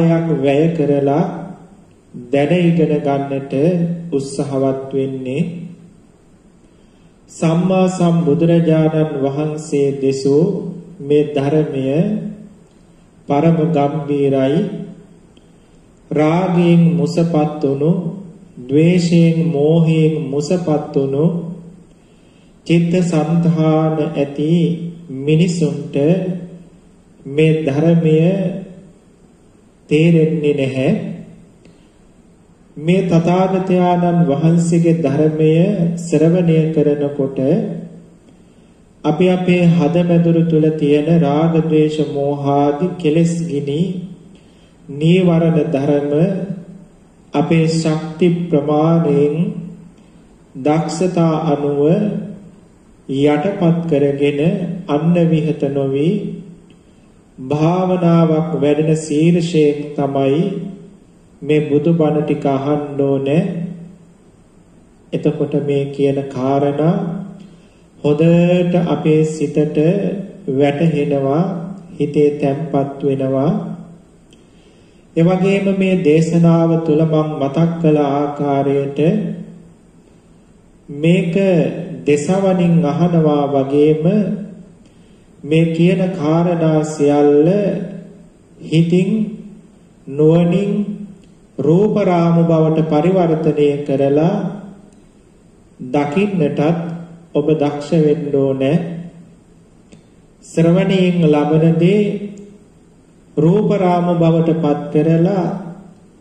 කාලයක් වැය කරලා දැන ඉගෙන ගන්නට උත්සාහවත් වෙන්නේ. සම්මා සම්බුදුරජාණන් වහන්සේ දෙසූ මේ ධර්මය පරම ගම්බීරයි. රාගයෙන් මුසපත් වුණු, ද්වේෂයෙන් මෝහයෙන් මුසපත් වුණු චිත්ත සංධාන ඇති මිනිසුන්ට මේ ධර්මය තේරෙන්නේ නැහැ. මේ තථාගතයන්න් වහන්සේගේ ධර්මය ශ්‍රවණය කරනකොට අපි අපේ හදමැදුරු තුල තියෙන රාග ද්වේෂ මෝහ ආදී කෙලෙස් ගිනි නීවරණ ධර්ම අපේ ශක්ති ප්‍රමාණයෙන් දක්ෂතා අනුව යටපත් කරගෙන අන්න විහත නොවි භාවනාවක් වැඩෙන ශීර්ෂයෙන් තමයි මේ බුදුබණ ටික අහන්න ඕනේ. එතකොට මේ කියන කාරණා හොඳට අපේ සිතට වැටහෙනවා, හිතේ තැම්පත් වෙනවා. ඒ වගේම මේ දේශනාව තුල මම මතක් කළ ආකාරයට මේක දසවණින් අහනවා වගේම මේ කියන කාරණා සියල්ල හිතින් නුවණින් රූප රාම බවට පරිවර්තනය කරලා දකින්නටත් ඔබ දක්ෂ වෙන්න ඕනේ. ශ්‍රවණයෙන් ලබන දේ රූප රාම බවට පත් කරලා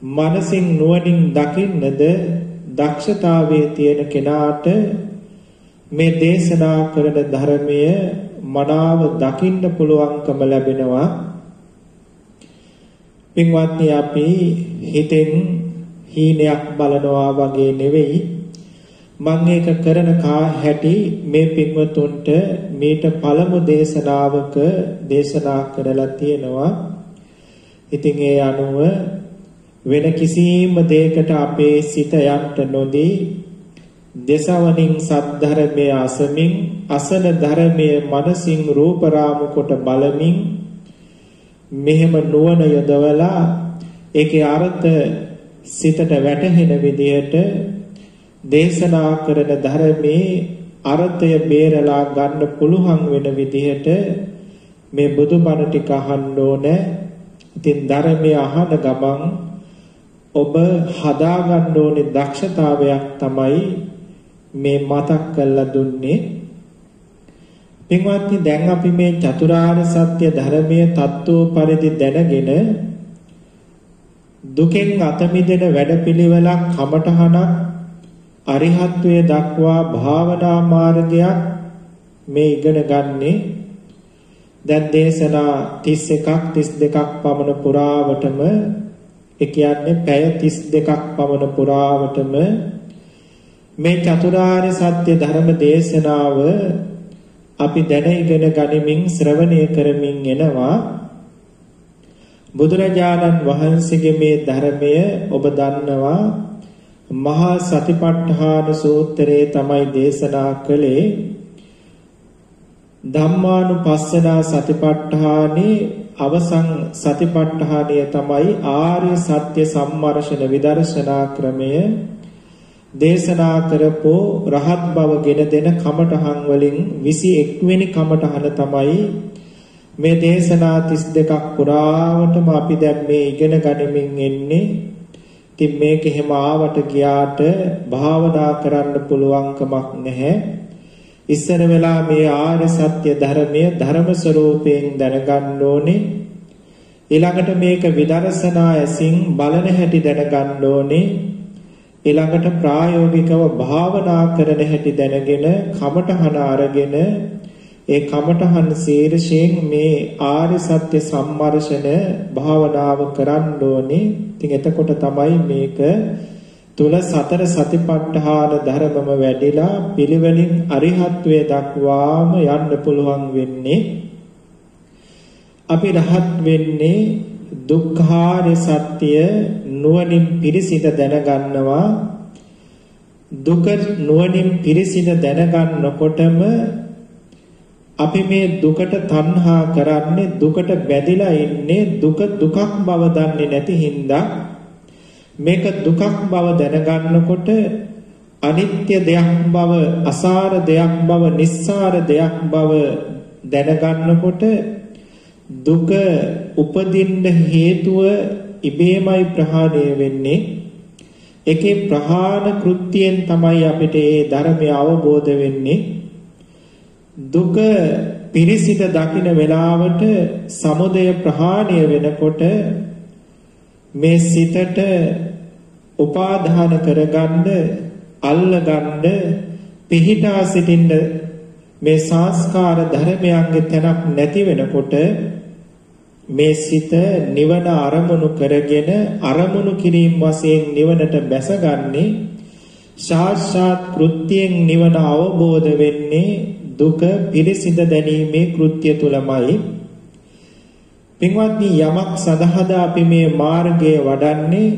මනසින් නුවණින් දකින්නද දක්ෂතාවයේ තියෙන කෙනාට මේ දේශනා කරන ධර්මය මනාව දකින්න පුළුවන්කම ලැබෙනවා. පින්වත්නි, අපි හිතෙන් හීනයක් බලනවා වගේ නෙවෙයි මම ඒක කරන හැටි මේ පින්වතුන්ට මේට පළමු දේශනාවක දේශනා කරලා තියෙනවා. ඉතින් ඒ අනුව වෙන කිසිම දෙයකට අපේ සිත යන්න නොදී දසවණින් සද්ධර්මයේ අසමින් අසන ධර්මයේ මනසින් රූප රාම කොට බලමින් මෙහෙම නුවණ යොදවලා ඒකේ අර්ථ සිතට වැටහෙන විදිහට දේශනා කරන ධර්මයේ අර්ථය බේරලා ගන්න පුළුවන් වෙන විදිහට මේ බුදුබණ ටික අහන්න ඕනේ. ඉතින් ධර්මයේ අහන ගමන් ඔබ හදා ගන්න ඕනේ දක්ෂතාවයක් තමයි මේ මතක් කරලා දුන්නේ. පින්වත්නි, දැන් අපි මේ චතුරාර්ය සත්‍ය ධර්මයේ තත්ත්ව පරිදි දැනගෙන දුකෙන් අත මිදෙන වැඩපිළිවෙලක් කමඨහනක් අරිහත්වයේ දක්වා භාවනා මාර්ගයක් මේ ඉගෙන ගන්නේ. දැන් දේශනා 31ක් 32ක් පමණ පුරාවටම, ඒ කියන්නේ පැය 32ක් පමණ පුරාවටම මේ චතුරාර්ය සත්‍ය ධර්ම දේශනාව අපි දැන ඉගෙන ගනිමින් ශ්‍රවණය කරමින් එනවා. බුදුරජාණන් වහන්සේගේ මේ ධර්මය ඔබ දන්නවා මහා සතිපට්ඨාන සූත්‍රයේ තමයි දේශනා කළේ. ධම්මානුපස්සනා සතිපට්ඨානේ අවසන් සතිපට්ඨානය තමයි ආර්ය සත්‍ය සම්මර්ෂණ විදර්ශනා ක්‍රමය. දේශනා කරපෝ රහත් බව ගෙන දෙන කමඨහන් වලින් 21 වෙනි කමඨහන තමයි මේ දේශනා 32ක් පුරාවටම අපි දැන් මේ ඉගෙන ගනිමින් එන්නේ. ඉතින් මේක එහෙම ආවට ගියාට භාවනා කරන්න පුළුවන් කමක් නැහැ. ඉස්සර වෙලා මේ ආර්ය සත්‍ය ධර්මයේ ධර්ම ස්වરૂපයෙන් දැනගන්න ඕනේ. ඊළඟට මේක විදර්ශනා ඇසින් බලන හැටි දැනගන්න ඕනේ. ඊළඟට ප්‍රායෝගිකව භාවනා කරන හැටි දැනගෙන කමඨහන අරගෙන ඒ කමඨහන් ශීර්ෂයෙන් මේ ආර්ය සත්‍ය සම්මර්ෂණ භාවනාව කරන්න ඕනේ. ඉතින් එතකොට තමයි මේක තුල සතර සතිපට්ඨාන ධර්මම වැඩිලා පිළිවෙලින් අරිහත්වයේ දක්වාම යන්න පුළුවන් වෙන්නේ. අපි රහත් වෙන්නේ දුක්ඛාරය සත්‍ය නුවණින් පිරිසිඳ දැනගන්නවා. දුක නුවණින් පිරිසිඳ දැනගන්නකොටම අපි මේ දුකට තණ්හා කරන්නේ දුකට බැඳිලා ඉන්නේ දුක දුකක් බව දන්නේ නැති හින්දා මේක දුකක් බව දැනගන්නකොට අනිත්‍ය දෙයක් බව අසාර දෙයක් බව නිස්සාර දෙයක් බව දැනගන්නකොට දුක උපදින්න හේතුව ඉබේමයි ප්‍රහාණය වෙන්නේ. ඒකේ ප්‍රහාණ කෘත්‍යයෙන් තමයි අපිට මේ ධර්මය අවබෝධ වෙන්නේ. දුක පිරිසිඳ දකින වෙලාවට සමුදය ප්‍රහාණය වෙනකොට මේ සිතට උපාදාන කරගන්න අල්ලගන්න පිහිටා සිටින්න මේ සංස්කාර ධර්මයන්ගේ තැනක් නැති වෙනකොට මේ සිත නිවන අරමුණු කරගෙන අරමුණු කිරීම වශයෙන් නිවනට බැසගන්නේ සාක්ෂාත් කෘත්‍යයෙන් නිවන අවබෝධ වෙන්නේ දුක පිරිසිඳ දැනීමේ කෘත්‍ය තුලමයි. පින්වත්නි යමක් සඳහාද අපි මේ මාර්ගය වඩන්නේ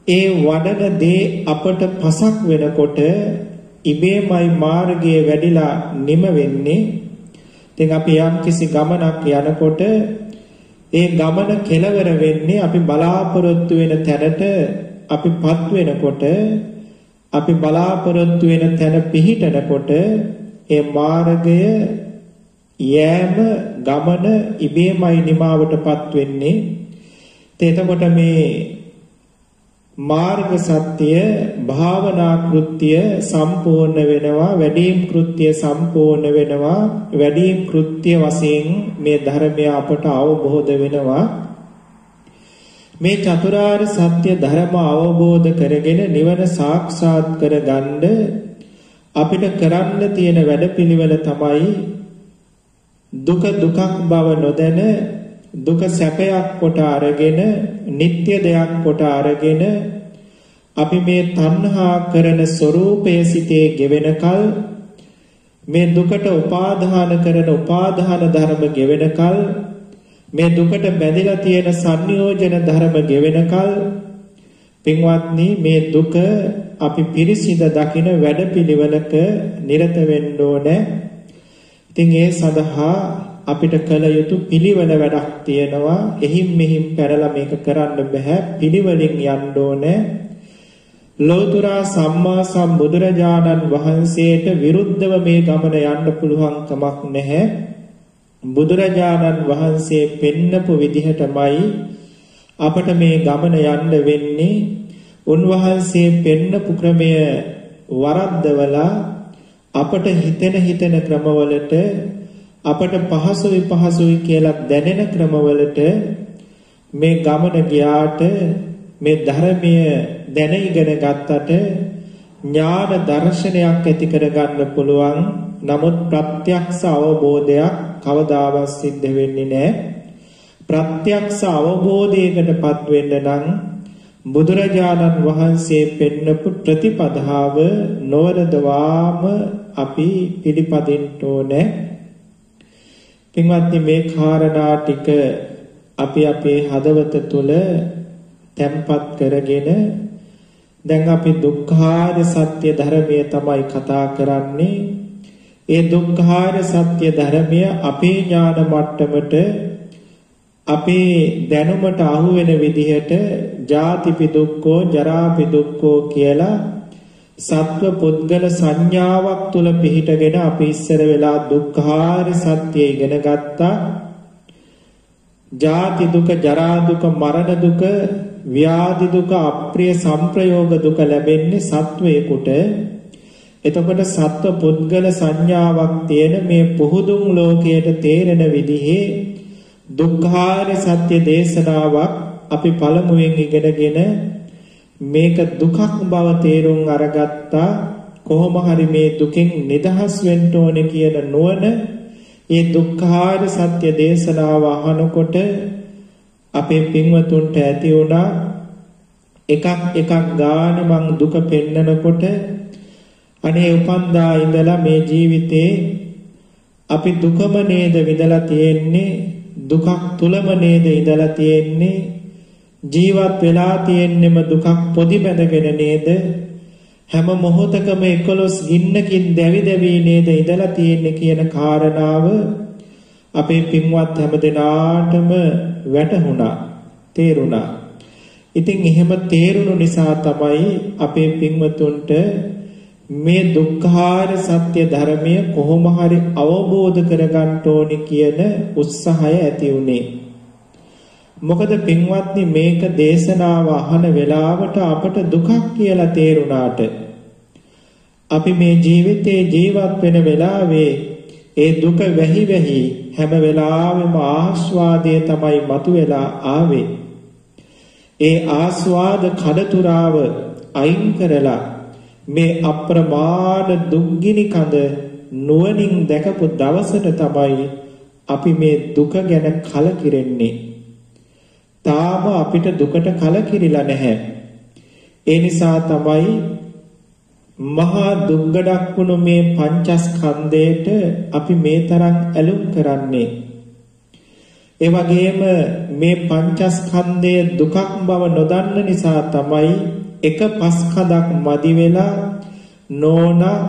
ඒ වඩන දේ අපට පසක් වෙනකොට ඉබේමයි මාර්ගයේ වැඩිලා නිම වෙන්නේ. ඉතින් අපි යම් කිසි ගමනක් යනකොට ඒ ගමන කෙලවර වෙන්නේ අපි බලාපොරොත්තු වෙන තැනට අපිපත් වෙනකොට අපි බලාපොරොත්තු වෙන තැන පිහිටනකොට ඒ මාර්ගය යෑම ගමන ඉබේමයි නිමාවටපත් වෙන්නේ. එතකොට මේ මාර්ග සත්‍ය භාවනා කෘත්‍ය සම්පූර්ණ වෙනවා වැඩිම කෘත්‍ය සම්පූර්ණ වෙනවා වැඩිම කෘත්‍ය වශයෙන් මේ ධර්මය අපට අවබෝධ වෙනවා. මේ චතුරාර්ය සත්‍ය ධර්ම අවබෝධ කරගෙන නිවන සාක්ෂාත් කරගන්න අපිට කරන්න තියෙන වැඩපිළිවෙල තමයි දුක දුකක් බව නොදැන දුක සැපයක් කොට අරගෙන නিত্য දෙයක් කොට අරගෙන අපි මේ තණ්හා කරන ස්වરૂපයේ සිටේ ගෙවෙනකල් මේ දුකට උපාදාන කරන උපාදාන ධර්ම ගෙවෙනකල් මේ දුකට බැඳිලා තියෙන සංයෝජන ධර්ම ගෙවෙනකල් පින්වත්නි මේ දුක අපි පිරිසිඳ දකින වැඩපිළිවෙලක නිරත වෙන්න ඕනේ. ඉතින් ඒ සඳහා අපිට කළ යුතු පිළිවෙල වැඩක් තියෙනවා. එහිම් මෙහිම් පැනලා මේක කරන්න බෑ. පිළිවෙලින් යන්න ඕනේ. ලෝතර සම්මා සම්බුදුරජාණන් වහන්සේට විරුද්ධව මේ ගමන යන්න පුළුවන් කමක් නැහැ. බුදුරජාණන් වහන්සේ පෙන්නපු විදිහටමයි අපට මේ ගමන යන්න වෙන්නේ. උන්වහන්සේ පෙන්නපු ක්‍රමය වරද්දවලා අපට හිතෙන ක්‍රමවලට අපට පහසුයි කියලා දැනෙන ක්‍රමවලට මේ ගමන ගියාට මේ ධර්මය දැන ඉගෙන ගත්තට ඥාන දර්ශනයක් ඇති කරගන්න පුළුවන්. නමුත් ප්‍රත්‍යක්ෂ අවබෝධයක් කවදාවත් සිද්ධ වෙන්නේ නැහැ. ප්‍රත්‍යක්ෂ අවබෝධයකටපත් වෙන්න නම් බුදුරජාණන් වහන්සේ පෙන්නපු ප්‍රතිපදාව නොවරදවාම අපි පිළිපදින්න ඕනේ. පින්වත්නි මේ කාරණා ටික අපි අපේ හදවත තුළ තැම්පත් කරගෙන දැන් අපි දුක්ඛාර සත්‍ය ධර්මය තමයි කතා කරන්නේ. ඒ දුක්ඛාර සත්‍ය ධර්මය අපේ ඥාන මට්ටමට අපේ දැනුමට අහු වෙන විදිහට ජාතිපි දුක්ඛෝ ජරාපි දුක්ඛෝ කියලා සත්ව පුද්ගල සංඥාවක් තුල පිහිටගෙන අපි ඉස්සර වෙලා දුක්ඛාර සත්‍ය ඉගෙන ගත්තා. ජාති දුක, ජරා දුක, මරණ දුක, ව්‍යාධි දුක, අප්‍රිය සංප්‍රයෝග දුක ලැබෙන්නේ සත්වයකට. එතකොට සත්ව පුද්ගල සංඥාවක් තියෙන මේ පුහුදුන් ලෝකයට තේරෙන විදිහේ දුක්ඛාර සත්‍ය දේශනාවක් අපි පළමුවෙන් ඉගෙනගෙන මේක දුකක් බව තේරුම් අරගත්තා. කොහොම හරි මේ දුකෙන් නිදහස් වෙන්න ඕනේ කියන නුවණ මේ දුක්ඛාර සත්‍ය දේශනාව අහනකොට අපේ පින්වතුන්ට ඇති වුණා. එකක් ගානේ මං දුක පෙන්නකොට අනේ උපන්දා ඉඳලා මේ ජීවිතේ අපි දුකම නේද විඳලා තියෙන්නේ, දුකක් තුලම නේද ඉඳලා තියෙන්නේ, ජීවත් වෙලා තියෙන්නෙම දුකක් පොදි බැඳගෙන නේද, හැම මොහොතකම 11 ගින්නකින් දැවි දැවි නේද ඉඳලා තියෙන්නේ කියන කාරණාව අපේ පින්වත් හැමදෙනාටම වැටහුණා, තේරුණා. ඉතින් එහෙම තේරුණු නිසා තමයි අපේ පින්වතුන්ට මේ දුක්ඛාර සත්‍ය ධර්මය කොහොම හරි අවබෝධ කරගන්න ඕනි කියන උත්සාහය ඇති වුණේ. මොකද පින්වත්නි මේක දේශනාව අහන වෙලාවට අපට දුකක් කියලා තේරුණාට අපි මේ ජීවිතේ ජීවත් වෙන වෙලාවේ ඒ දුක වැහි වැහි හැම වෙලාවෙම ආස්වාදයේ තමයි මතුවලා ආවේ. ඒ ආස්වාද කඩතුරාව අයින් කරලා මේ අප්‍රමාණ දුක්ගිනි කඳ නුවණින් දැකපු දවසට තමයි අපි මේ දුක ගැන කලකිරෙන්නේ. තාම අපිට දුකට කලකිරිලා නැහැ. ඒ නිසා තමයි මහා දුක්ගඩක් වුණු මේ පංචස්කන්ධයට අපි මේ තරම් ඇලුම් කරන්නේ. ඒ වගේම මේ පංචස්කන්ධය දුකක් බව නොදන්න නිසා තමයි එක පස්කඳක් මදි වෙලා නෝනා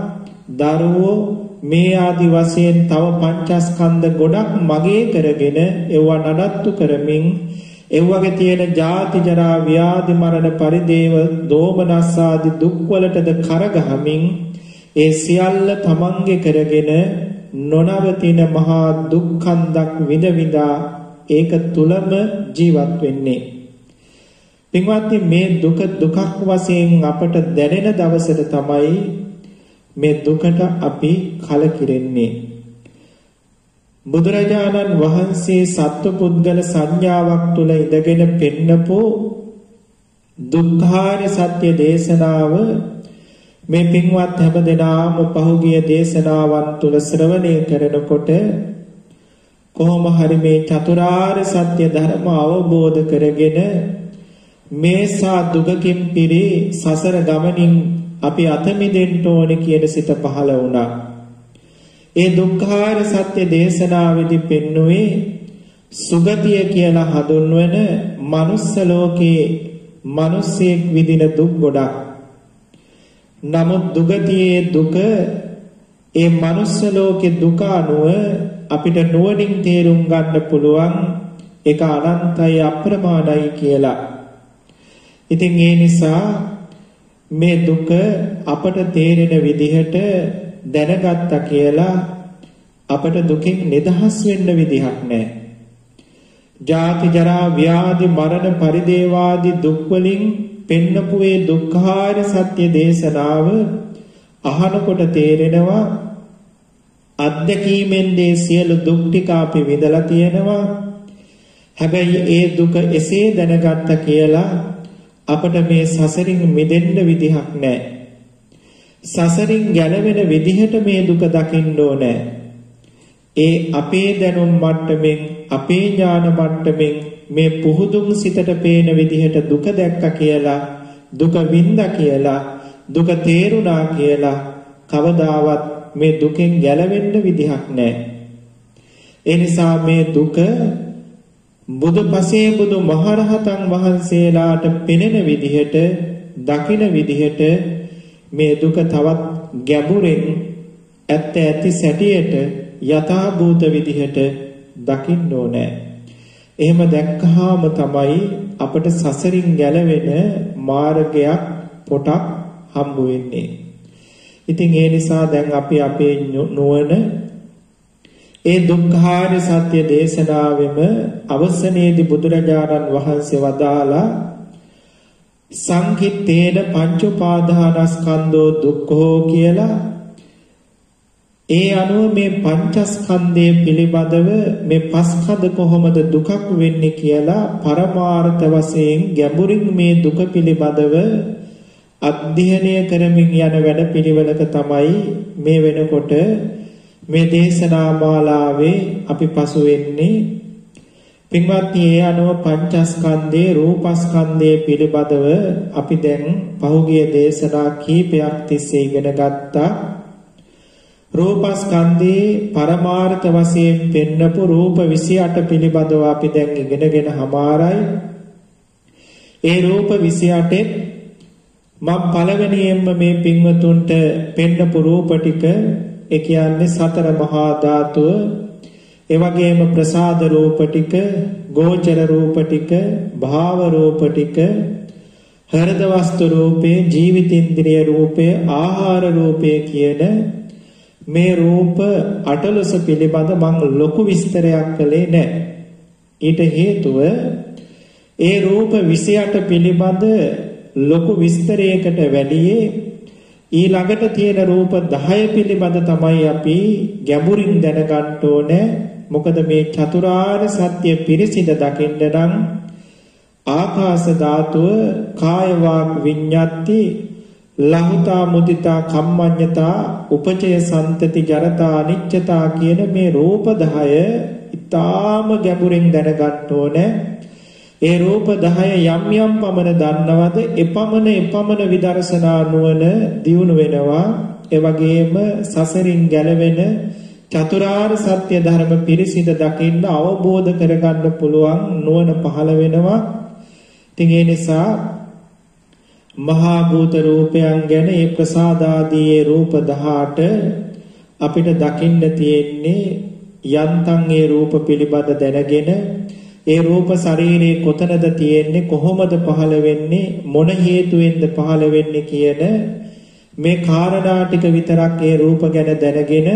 දරුවෝ මේ ආදි වශයෙන් තව පංචස්කන්ධ ගොඩක් මගේ කරගෙන ඒවා නඩත්තු කරමින් එව්වගේ තියෙන ජාති ජරා ව්‍යාධි මරණ පරිදේව දෝමනස් ආදී දුක් වලටද කරගහමින් ඒ සියල්ල තමන්ගේ කරගෙන නොනවතින මහා දුක්ඛන්දක් විඳ විඳා ඒක තුලම ජීවත් වෙන්නේ. පින්වත්නි මේ දුක දුකක් වශයෙන් අපට දැනෙන දවසට තමයි මේ දුකට අපි කලකිරෙන්නේ. බුදුරජාණන් වහන්සේ සත්පුද්ගල සංඥාවක් තුල ඉඳගෙන පෙන්නපු දුක්ඛාර සත්‍ය දේශනාව මේ පින්වත් හැමදෙනාම පහුගිය දේශනාවන් තුල ශ්‍රවණය කරනකොට කොහොම හරි මේ චතුරාර්ය සත්‍ය ධර්ම අවබෝධ කරගෙන මේසා දුකකින් පිරි සසර ගමනින් අපි අත මිදෙන්න ඕනේ කියන සිත පහළ වුණා. ඒ දුක්ඛාර සත්‍ය දේශනාවේදී පෙන්වුවේ සුගතිය කියලා හඳුන්වන මනුස්ස ලෝකයේ මිනිසෙක් විඳින දුක් ගොඩක්. නමුත් දුගතියේ දුක ඒ මනුස්ස ලෝකේ දුක අනුව අපිට නුවණින් තේරුම් ගන්න පුළුවන් ඒක අනන්තයි අප්‍රමාණයි කියලා. ඉතින් ඒ නිසා මේ දුක අපට තේරෙන විදිහට දැනගත්තා කියලා අපට දුකින් නිදහස් වෙන්න විදිහක් නැහැ. ජාති ජරා ව්‍යාධි මරණ පරිදේවාදී දුක් වලින් පෙන්නපු ඒ දුක්ඛාර සත්‍ය දේශනාව අහනකොට තේරෙනවා අත්දැකීමෙන් දේ සියලු දුක් ටික අපි විඳලා තියෙනවා. හැබැයි ඒ දුක එසේ දැනගත්තා කියලා අපට මේ සසරින් මිදෙන්න විදිහක් නැහැ. සසරින් ගැලවෙන විදිහට මේ දුක දකින්න ඕනේ. ඒ අපේ දැනුම් මට්ටමින් අපේ ඥාන මට්ටමින් මේ පුහුදුන් සිතට පේන විදිහට දුක දැක්කා කියලා දුක විඳා කියලා දුක තේරුණා කියලා කවදාවත් මේ දුකෙන් ගැලවෙන්න විදිහක් නැහැ. ඒ නිසා මේ දුක බුදුපසේ බුදු මහරහතන් වහන්සේලාට පෙනෙන විදිහට දකින විදිහට මේ දුක තවත් ගැඹුරින් ඇත්ත ඇති සැටියට යථා භූත විදිහට දකින්න ඕනේ. එහෙම දැක්කහම තමයි අපට සසරින් ගැලවෙන මාර්ගයක් පොටක් හම්බ වෙන්නේ. ඉතින් ඒ නිසා දැන් අපි අපේ නුවණ ඒ දුක්ඛාර සත්‍ය දේශනාවෙම අවසනයේදී බුදුරජාණන් වහන්සේ වදාලා සංකිට්ඨේන පංච උපාදානස්කන්ධෝ දුක්ඛෝ කියලා ඒ අනුව මේ පංචස්කන්ධය පිළිබඳව මේ පස්කඳ කොහොමද දුකක් වෙන්නේ කියලා පරමාර්ථ වශයෙන් ගැඹුරින් මේ දුක පිළිබඳව අධ්‍යයනය කරමින් යන වැඩපිළිවෙලක තමයි මේ වෙනකොට මේ දේශනා මාලාවේ අපි පසු වෙන්නේ. පින්වත්නි ඒ අනුව පංචස්කන්ධේ රූපස්කන්ධයේ පිළිබඳව අපි දැන් පහුගිය දේශනා කීපයක් තිස්සේ ඉගෙන ගත්තා. රූපස්කන්ධේ පරමාර්ථ වශයෙන් පෙන්නපු රූප 28 පිළිබඳව අපි දැන් ඉගෙනගෙන හමාරයි. ඒ රූප 28 මම පළවෙනියෙන්ම මේ පින්වතුන්ට පෙන්නපු රූප ටික ඒ කියන්නේ සතර මහා ධාතුව, ඒ වගේම ප්‍රසාද රූප ටික, ගෝචර රූප ටික, භාව රූප ටික, හෘද වස්තු රූපේ, ජීවිතේන්ද්‍රිය රූපේ, ආහාර රූපේ කියන මේ රූප 18 පිළිබඳ මම ලොකු විස්තරයක් කළේ නැහැ. ඊට හේතුව ඒ රූප 28 පිළිබඳ ලොකු විස්තරයකට වැඩියේ ඊළඟට තියෙන රූප 10 පිළිබඳ තමයි අපි ගැඹුරින් දැනගන්න ඕනේ. මොකද මේ චතුරාර්ය සත්‍ය පිරිසිඳ දකින්න නම් ආකාශ ධාතුව, කාය වාග් විඤ්ඤාති, ලහුතා මුදිතා කම්මඤ්ඤතා, උපචය සම්තති ජරතා අනිච්චතා කියන මේ රූප 10 ඊටාම ගැඹුරින් දැනගන්න ඕනේ. ඒ රූප 10 යම් යම් පමණ දන්නවද එපමණ විදර්ශනා නුවණ දියුණු වෙනවා. ඒ වගේම සසරින් ගැලවෙන චතුරාර්ය සත්‍ය ධර්ම පිරිසිඳ දකින්න අවබෝධ කරගන්න පුළුවන් නුවණ පහළ වෙනවා. ඉතින් ඒ නිසා මහා භූත රූපයන් ගැන ඒ ප්‍රසාදාදී ඒ රූප 18 අපිට දකින්න තියෙන්නේ යන්තම් ඒ රූප පිළිබඳ දැනගෙන ඒ රූප ශරීරයේ කොතනද තියෙන්නේ, කොහොමද පහළ වෙන්නේ, මොන හේතුවෙන්ද පහළ වෙන්නේ කියන මේ කාරණා ටික විතරක් ඒ රූප ගැන දැනගෙන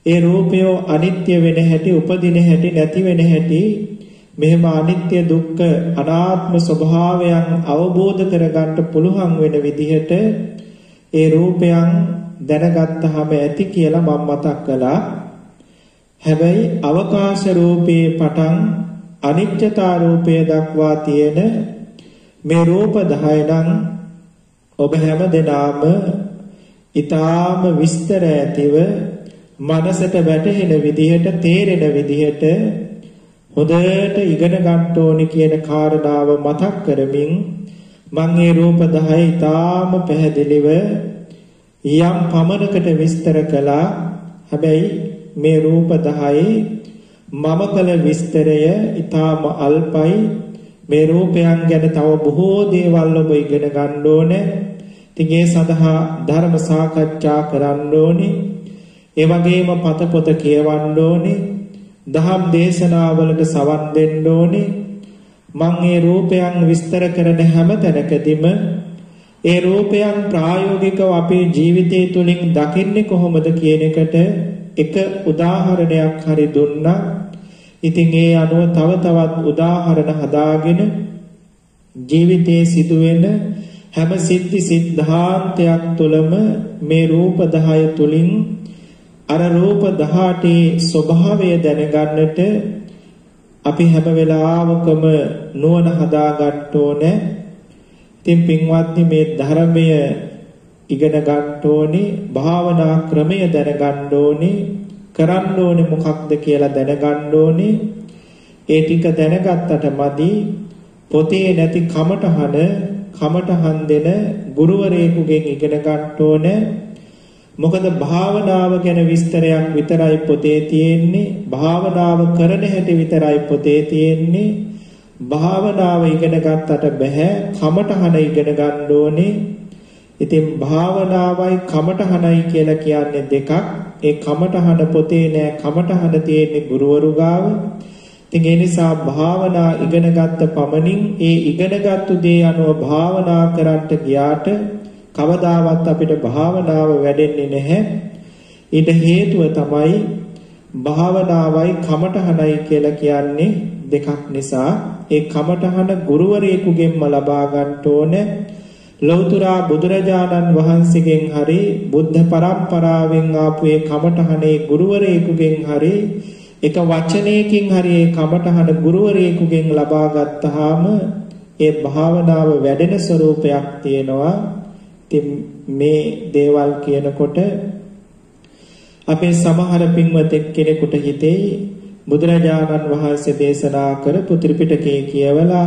ඒ රූපය අනිත්‍ය වෙන හැටි, උපදින හැටි, නැති වෙන හැටි, මෙහෙම අනිත්‍ය දුක්ඛ අනාත්ම ස්වභාවයන් අවබෝධ කරගන්න පුළුවන් වෙන විදිහට ඒ රූපයන් දැනගත්තාම ඇති කියලා මම මතක් කළා. හැබැයි අවකාශ රූපේ පටන් අනිත්‍යතා රූපය දක්වා තියෙන මේ රූප 10 නම් ඔබ හැම දෙනාම ඊටාම විස්තර ඇතිව මනසට වැටහෙන විදිහට, තේරෙන විදිහට හොඳට ඉගෙන ගන්න ඕනි කියන කාරණාව මතක් කරමින් මම මේ රූප 10 ඊටාම පැහැදිලිව යම් පමණකට විස්තර කළා. හැබැයි මේ රූප 10 මම කළ විස්තරය ඊටාම අල්පයි. මේ රූපයන් ගැන තව බොහෝ දේවල් ඔබ ඉගෙන ගන්න ඕනේ. ඉතින් ඒ සඳහා ධර්ම සාකච්ඡා කරන්න ඕනේ. ඒ වගේම පත කියවන්න ඕනේ. දහම් දේශනාවලට සවන් දෙන්න ඕනේ. මම මේ රූපයන් විස්තර කරන හැම තැනකදීම ඒ රූපයන් ප්‍රායෝගිකව අපේ ජීවිතය තුළින් දකින්නේ කොහොමද කියන එකට එක උදාහරණයක් හරි දුන්නා. ඉතින් ඒ අනුව තව තවත් උදාහරණ හදාගෙන ජීවිතයේ සිදුවෙන හැම සිද්ධි සිද්ධාන්තයක් තුළම මේ රූප 10 තුලින් අර රූප 18 ස්වභාවය දැනගන්නට අපි හැම වෙලාවකම නුවණ හදාගන්න ඕනේ. ඉතින් පින්වත්නි මේ ධර්මය ඉගෙන ගන්න ඕනේ, භාවනා ක්‍රමය දැනගන්න ඕනේ, කරන්න ඕනේ මොකක්ද කියලා දැනගන්න ඕනේ. ඒ ටික දැනගත්තට මදි පොතේ නැති කමටහන් දෙන ගුරුවරයෙකුගෙන් ඉගෙන ගන්න ඕනේ. මොකද භාවනාව ගැන විස්තරයක් විතරයි පොතේ තියෙන්නේ, භාවනාව කරන හැටි විතරයි පොතේ තියෙන්නේ. භාවනාව ඉගෙන ගත්තට බෑ, කමටහන ඉගෙන ගන්න ඕනේ. ඉතින් භාවනාවයි කමටහනයි කියලා කියන්නේ දෙකක්. ඒ කමටහන පොතේ නෑ, කමටහන තියෙන්නේ ගුරුවරු ගාව. ඉතින් ඒ නිසා භාවනා ඉගෙන ගත්ත පමණින් ඒ ඉගෙනගත්තු දේ අනුව භාවනා කරන්න ගියාට කවදාවත් අපිට භාවනාව වැඩෙන්නේ නැහැ. ඊට හේතුව තමයි භාවනාවයි කමටහනයි කියලා කියන්නේ දෙකක් නිසා. ඒ කමටහන ගුරුවරයෙකුගෙන්ම ලබා ගන්න ඕනේ. ලෞතුරා බුදුරජාණන් වහන්සේගෙන් හරි බුද්ධ පරම්පරාවෙන් ආපු ඒ කමටහනේ ගුරුවරයෙකුගෙන් හරි එක වචනයකින් හරි ඒ කමටහන ගුරුවරයෙකුගෙන් ලබා ගත්තාම ඒ භාවනාව වැඩෙන ස්වરૂපයක් තියෙනවා. ඉතින් මේ දේවල් කියනකොට අපේ සමහර පින්වතෙක් කෙනෙකුට හිතේ බුදුරජාණන් වහන්සේ දේශනා කරපු ත්‍රිපිටකය කියවලා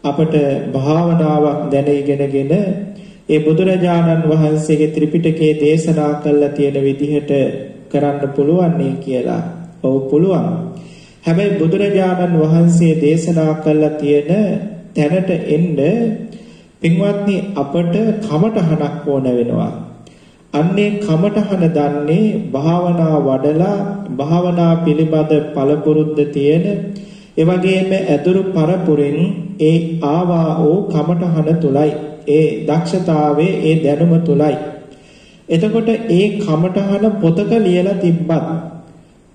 අපට භාවනාවක් දැන ඉගෙනගෙන ඒ බුදුරජාණන් වහන්සේගේ ත්‍රිපිටකයේ දේශනා කළා තියෙන විදිහට කරන්න පුළුවන් නේ කියලා. ඔව් පුළුවන්. හැබැයි බුදුරජාණන් වහන්සේ දේශනා කළා තියෙන තැනට එන්න පින්වත්නි අපට කමඨහනක් ඕන වෙනවා. අන්නේ කමඨහන දන්නේ භාවනා වඩලා භාවනා පිළිබඳ පළපුරුද්ද තියෙන ඒ වගේම ඇදුරු පරපුරෙන් ඒ ආවා වූ කමඨහන තුලයි ඒ දක්ෂතාවයේ ඒ දැනුම තුලයි. එතකොට ඒ කමඨහන පොතක ලියලා තිබ්බත්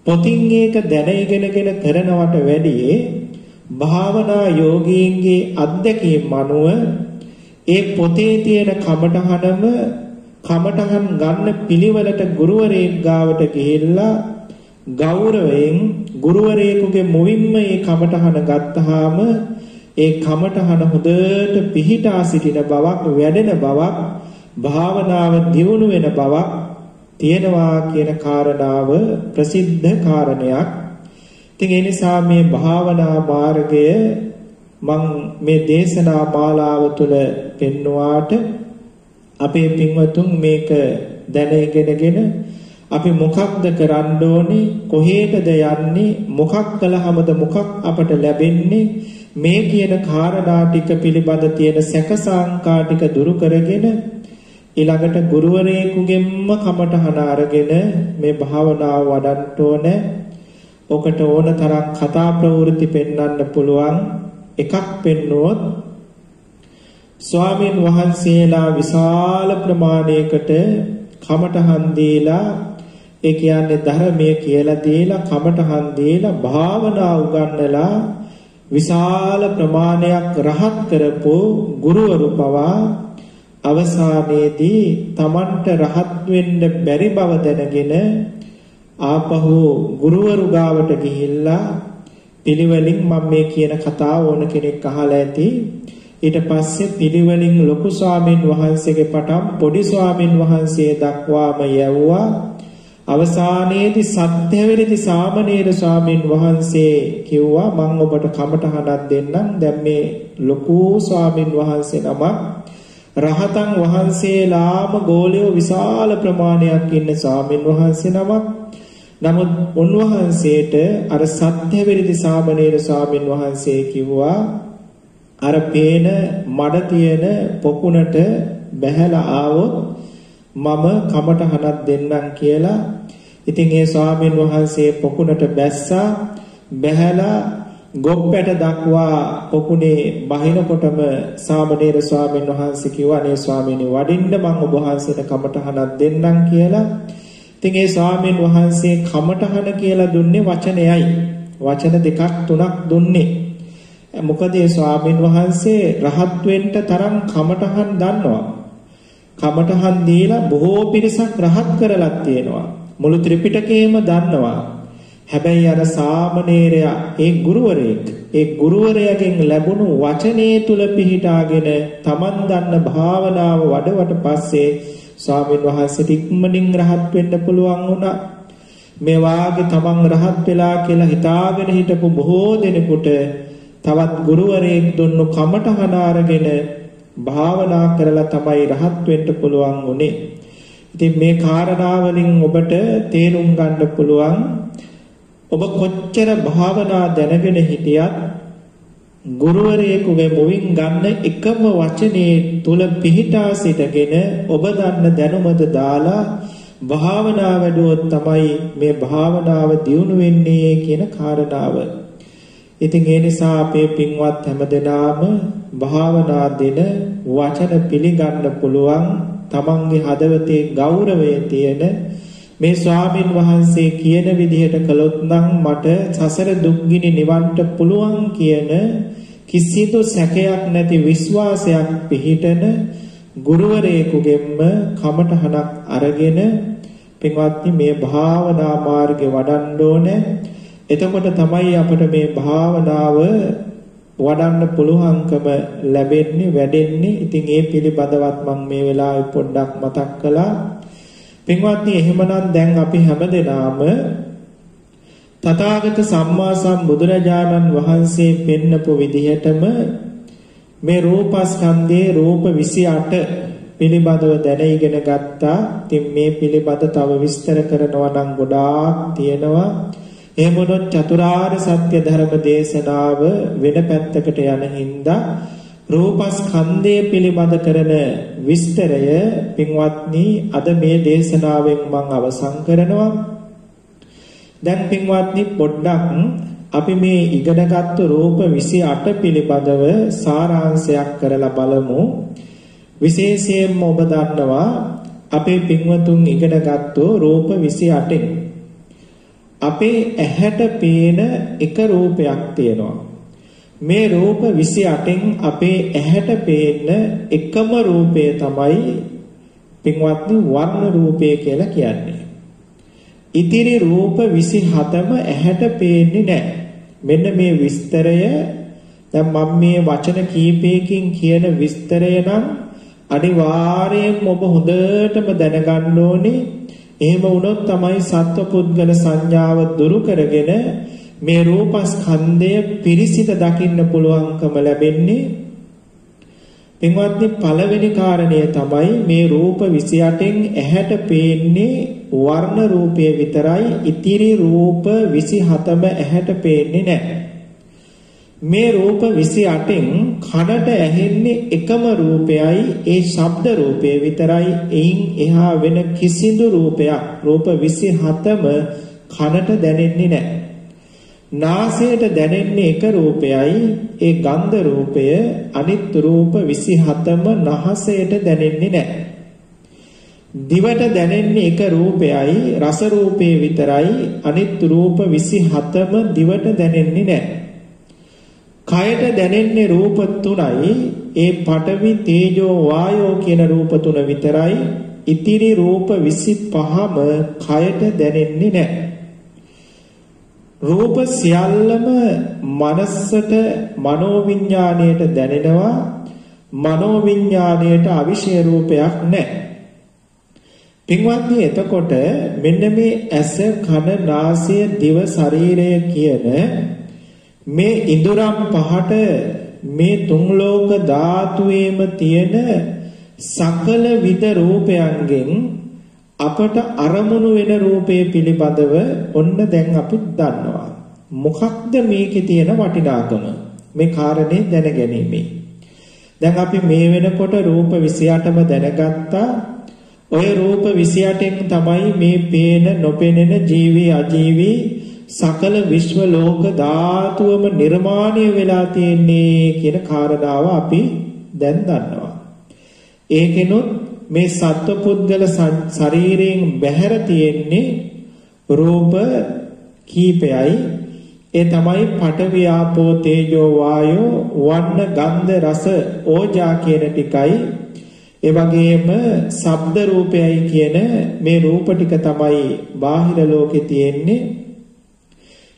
පොතින් ඒක දැන ඉගෙනගෙන කරනවට වැඩිය භාවනා යෝගීන්ගේ අත්දැකීම් අනුව ඒ පොතේ තියෙන කමඨහනම කමඨහන් ගන්න පිළිවෙලට ගුරුවරයෙක් ගාවට ගිහිල්ලා ගෞරවයෙන් ගුරුවරයෙකුගේ මුවින්ම මේ කමඨහන ගත්තාම ඒ කමඨහන හොඳට පිහිටා සිටින බවක් වැඩෙන බවක් භාවනාව දියුණු වෙන බවක් තියෙනවා කියන කාරණාව ප්‍රසිද්ධ කාරණයක්. ඉතින් ඒ නිසා මේ භාවනා මාර්ගය මම මේ දේශනා මාලාව තුළ පෙන්වුවාට අපේ පින්වතුන් මේක දැන ඉගෙනගෙන අපි මොකක්ද කරන්න ඕනේ කොහේටද යන්නේ මොකක් කළාමද මොකක් අපට ලැබෙන්නේ මේ කියන කාරණා ටික පිළිබඳ තියෙන සැකසංකා ටික දුරු කරගෙන ඊළඟට ගුරුවරයෙකුගෙන්ම කමඨහන අරගෙන මේ භාවනාව වඩන්න ඕනේ. ඔකට ඕන තරම් කතා ප්‍රවෘත්ති පෙන්වන්න පුළුවන්. එකක් පෙන්වුවොත් ස්වාමීන් වහන්සේලා විශාල ප්‍රමාණයකට කමඨහන් දීලා ඒ කියන්නේ ධර්මයේ කියලා දීලා කමඨහන් දීලා භාවනා උගන්වලා විශාල ප්‍රමාණයක් රහත් කරපු ගුරුවරු පවා අවසානයේදී Tamanට රහත් වෙන්න බැරි බව දැනගෙන ආපහු ගුරුවරු ගාවට ගිහිල්ලා පිළිවෙලින් මම මේ කියන කතාව ඕන කෙනෙක් අහලා ඇති. ඊට පස්සේ පිළිවෙලින් ලොකු ස්වාමීන් වහන්සේගේ පටන් පොඩි ස්වාමීන් වහන්සේ දක්වාම යවුවා. අවසානයේදී සත්‍යවිරති සාමණේර ස්වාමීන් වහන්සේ කිව්වා මම ඔබට කමඨහනක් දෙන්නම්. දැන් මේ ලොකු ස්වාමීන් වහන්සේ නම රහතන් වහන්සේලාම ගෝලියෝ විශාල ප්‍රමාණයක් ඉන්න ස්වාමීන් වහන්සේ නමක්. නමුත් උන්වහන්සේට අර සත්‍යවිරති සාමණේර ස්වාමීන් වහන්සේ කිව්වා අර පේන මඩ තියෙන පොකුණට බැහැලා ආවොත් මම කමඨහනක් දෙන්නම් කියලා. ඉතින් ඒ ස්වාමීන් වහන්සේ පොකුණට බැස්සා බැහැලා ගොප්පැට දක්වා පොකුණේ බහිනකොටම සාමණේර ස්වාමීන් වහන්සේ කිව්වා අනේ ස්වාමීනි වඩින්න මම ඔබ වහන්සේට කමඨහනක් දෙන්නම් කියලා. ඉතින් ඒ ස්වාමීන් වහන්සේ කමඨහන කියලා දුන්නේ වචනයයි. වචන දෙකක් තුනක් දුන්නේ. මොකද ඒ ස්වාමීන් වහන්සේ රහත් වෙන්න තරම් කමඨහන් දන්නවා. කමඨහන් දීලා බොහෝ පිරිසක් රහත් කරලත් තියෙනවා. මුළු ත්‍රිපිටකයම දන්නවා. හැබැයි අර සාමණේරයා ඒ ගුරුවරයාගෙන් ලැබුණු වචනේ තුල පිහිටාගෙන Taman දන්න භාවනාව වඩවට පස්සේ ස්වාමීන් වහන්සේට ඉක්මනින් රහත් වෙන්න පුළුවන් වුණා. මේ වාගේ Taman රහත් වෙලා කියලා හිතාගෙන හිටපු බොහෝ දෙනෙකුට තවත් ගුරුවරයෙක් දුන්නු කමඨහන අරගෙන භාවනා කරලා තමයි රහත් වෙන්න පුළුවන් උනේ. ඉතින් මේ කාරණාවලින් ඔබට තේරුම් ගන්න පුළුවන් ඔබ කොච්චර භාවනා දැනගෙන හිටියත් ගුරුවරයෙකුගේ මුවින් ගන්න එකම වචනේ තුල පිහිටා සිටගෙන ඔබ දන්න දැනුමද දාලා භාවනා වැඩුවොත් තමයි මේ භාවනාව දියුණු වෙන්නේ කියන කාරණාව. ඉතින් ඒ නිසා අපේ පින්වත් හැමදෙනාම භාවනා දෙන වචන පිළිගන්න පුළුවන් තමන්ගේ හදවතේ ගෞරවය තියෙන මේ ස්වාමින් වහන්සේ කියන විදිහට කළොත් නම් මට සසර දුක්ගිනි නිවන්න පුළුවන් කියන කිසිදු සැකයක් නැති විශ්වාසයක් පිහිටන ගුරුවරයෙකුගෙන්ම කමඨහනක් අරගෙන පින්වත්නි මේ භාවනා මාර්ගේ වඩන්න ඕනේ. එතකොට තමයි අපිට මේ භාවනාව වඩන්න පුළුවන්කම ලැබෙන්නේ වැඩෙන්නේ. ඉතින් ඒ පිළිබඳවත් මම මේ වෙලාවේ පොඩ්ඩක් මතක් කළා. පින්වත්නි එහෙමනම් දැන් අපි හැමදෙනාම තථාගත සම්මා සම්බුදුරජාණන් වහන්සේ පෙන්නපු විදිහටම මේ රූපස්කන්ධයේ රූප 28 පිළිබඳව දැන ඉගෙන ගත්තා. ඉතින් මේ පිළිබඳ තව විස්තර කරනවා නම් ගොඩාක් තියෙනවා. එහෙම වුණොත් චතුරාර්ය සත්‍ය ධර්ම දේශනාව වෙන පැත්තකට යන හින්දා රූපස්කන්ධය පිළිබඳ කරන විස්තරය පින්වත්නි අද මේ දේශනාවෙන් මම අවසන් කරනවා. දැන් පින්වත්නි පොඩ්ඩක් අපි මේ ඉගෙනගත්තු රූප 28 පිළිබඳව සාරාංශයක් කරලා බලමු. විශේෂයෙන්ම ඔබ දන්නවා අපේ පින්වතුන් ඉගෙනගත්තු රූප 28න් අපේ ඇහැට පේන එක රූපයක් තියෙනවා. මේ රූප 28න් අපේ ඇහැට පේන එකම රූපය තමයි පින්වත්නි වර්ණ රූපය කියලා කියන්නේ. ඉතිරි රූප 27ම ඇහැට පේන්නේ නැහැ. මෙන්න මේ විස්තරය දැන් මම මේ වචන කීපයකින් කියන විස්තරය නම් අනිවාර්යයෙන්ම ඔබ හොඳටම දැනගන්න ඕනේ. එහෙම වුණොත් තමයි සත්වපුද්ගල සංඥාව දුරු කරගෙන මේ රූපස්කන්ධය පිරිසිදු දකින්න පුළුවන්කම ලැබෙන්නේ. පින්වත්නි පළවෙනි කාරණය තමයි මේ රූප 28න් ඇහැට පේන්නේ වර්ණ රූපය විතරයි. ඉතිරි රූප 27ම ඇහැට පේන්නේ නැහැ. මේ රූප 28න් කනට ඇහෙන්නේ එකම රූපයයි, ඒ ශබ්ද රූපය විතරයි. එයින් එහා වෙන කිසිදු රූපයක් රූප 27ම කනට දැනෙන්නේ නැහැ. නාසයට දැනෙන්නේ එක රූපයයි, ඒ ගන්ධ රූපය. අනිත් රූප 27ම නාසයට දැනෙන්නේ නැහැ. දිවට දැනෙන්නේ එක රූපයයි, රස රූපේ විතරයි. අනිත් රූප 27ම දිවට දැනෙන්නේ නැහැ. කයට දැනෙන්නේ රූප 3යි, ඒ පඨවි තේජෝ වායෝ කියන රූප 3 විතරයි. ඉතිරි රූප 25ම කයට දැනෙන්නේ නැහැ. රූප සියල්ලම මනසට මනෝවිඤ්ඤාණයට දැනෙනවා. මනෝවිඤ්ඤාණයට අවිෂය රූපයක් නැහැ. පින්වත්නි එතකොට මෙන්න මේ ඇස කන නාසය දිව ශරීරය කියන මේ ඉඳුරම් පහට මේ තුන් ලෝක ධාතුවේම තියෙන සකල විද රූපයන්ගෙන් අපට අරමුණු වෙන රූපේ පිළිබඳව ඔන්න දැන් අපි දන්නවා. මොකක්ද මේකේ තියෙන වටිනාකම? මේ කාරණේ දැනගැනීමේ. දැන් අපි මේ වෙනකොට රූප 28ම දැනගත්තා. ඔය රූප 28න් තමයි මේ පේන නොපෙනෙන ජීවි අජීවි සකල විශ්ව ලෝක ධාතුවම නිර්මාණය වෙලා තියෙන්නේ කියන කාරණාව අපි දැන් දන්නවා. ඒකෙනුත් මේ සත්වපුද්ගල ශරීරයෙන් බැහැර තියෙන්නේ රූප කීපයයි. ඒ තමයි පඨවි ආපෝ තේජෝ වායෝ වන්න ගන්ධ රස ඕජා කියන ටිකයි. ඒ වගේම ශබ්ද රූපයයි කියන මේ රූප ටික තමයි බාහිර ලෝකේ තියෙන්නේ.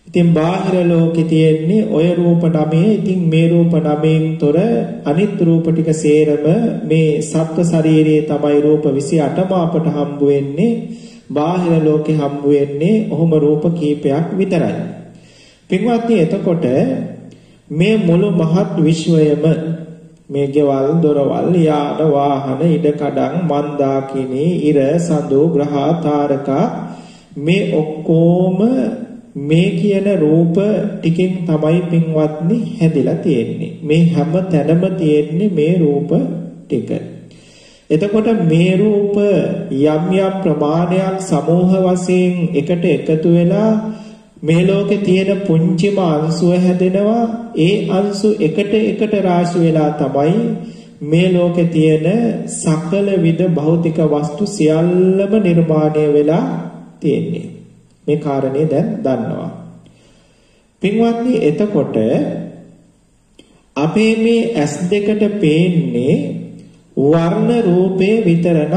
ඉතින් බාහිර ලෝකේ තියෙන්නේ ඔය රූප 9. ඉතින් මේ රූප 9න් තොර අනිත් රූප ටික සේරම මේ සත්ව ශරීරයේ තමයි රූප 28ම අපට හම්බ වෙන්නේ. බාහිර ලෝකේ හම්බ වෙන්නේ ඔහොම රූප කීපයක් විතරයි. පින්වත්නි එතකොට මේ මුළු මහත් විශ්වයම මේ ගෙවල් දොරවල් යාන වාහන ඉඩකඩම් මන්දාකිණි ඉර සඳු ග්‍රහ තාරකා මේ ඔක්කොම මේ කියන රූප ටිකෙන් තමයි පින්වත්නි හැදිලා තියෙන්නේ. මේ හැම තැනම තියෙන්නේ මේ රූප ටික. එතකොට මේ රූප යම් යම් ප්‍රමාණයක් සමූහ වශයෙන් එකට එකතු වෙලා මේ ලෝකේ තියෙන පුංචිම අංශුව හැදෙනවා. ඒ අංශු එකට රාශි වෙලා තමයි මේ ලෝකේ තියෙන සකල විද භෞතික වස්තු සියල්ලම නිර්මාණය වෙලා තියෙන්නේ. මේ කාරණේ දැන් දන්නවා. පින්වත්නි එතකොට අපේ මේ ඇස් දෙකට පේන්නේ වර්ණ රූපේ විතරනම්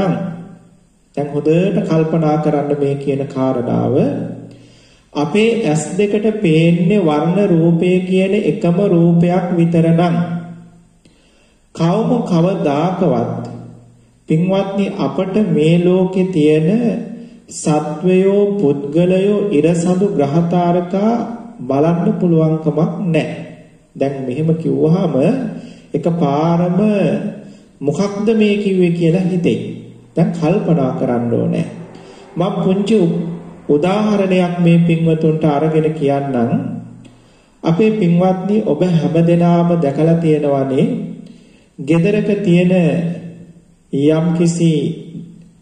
දැන් හොඳට කල්පනා කරන්න මේ කියන කාරණාව. අපේ ඇස් දෙකට පේන්නේ වර්ණ රූපේ කියන එකම රූපයක් විතරනම් කවම කවදාකවත් පින්වත්නි අපට මේ ලෝකේ තියෙන සත්වයෝ පුද්ගලයෝ ඉරසඳු ග්‍රහතාරකා බලන්න පුළුවන්කමක් නැහැ. දැන් මෙහෙම කිව්වහම එකපාරම මොකක්ද මේ කිව්වේ කියලා හිතෙයි. දැන් කල්පනා කරන්න ඕනේ. මම පුංචි උදාහරණයක් මේ පින්වතුන්ට අරගෙන කියන්නම්. අපේ පින්වත්නි ඔබ හැමදෙනාම දැකලා තියෙනවානේ ගෙදරක තියෙන යම්කිසි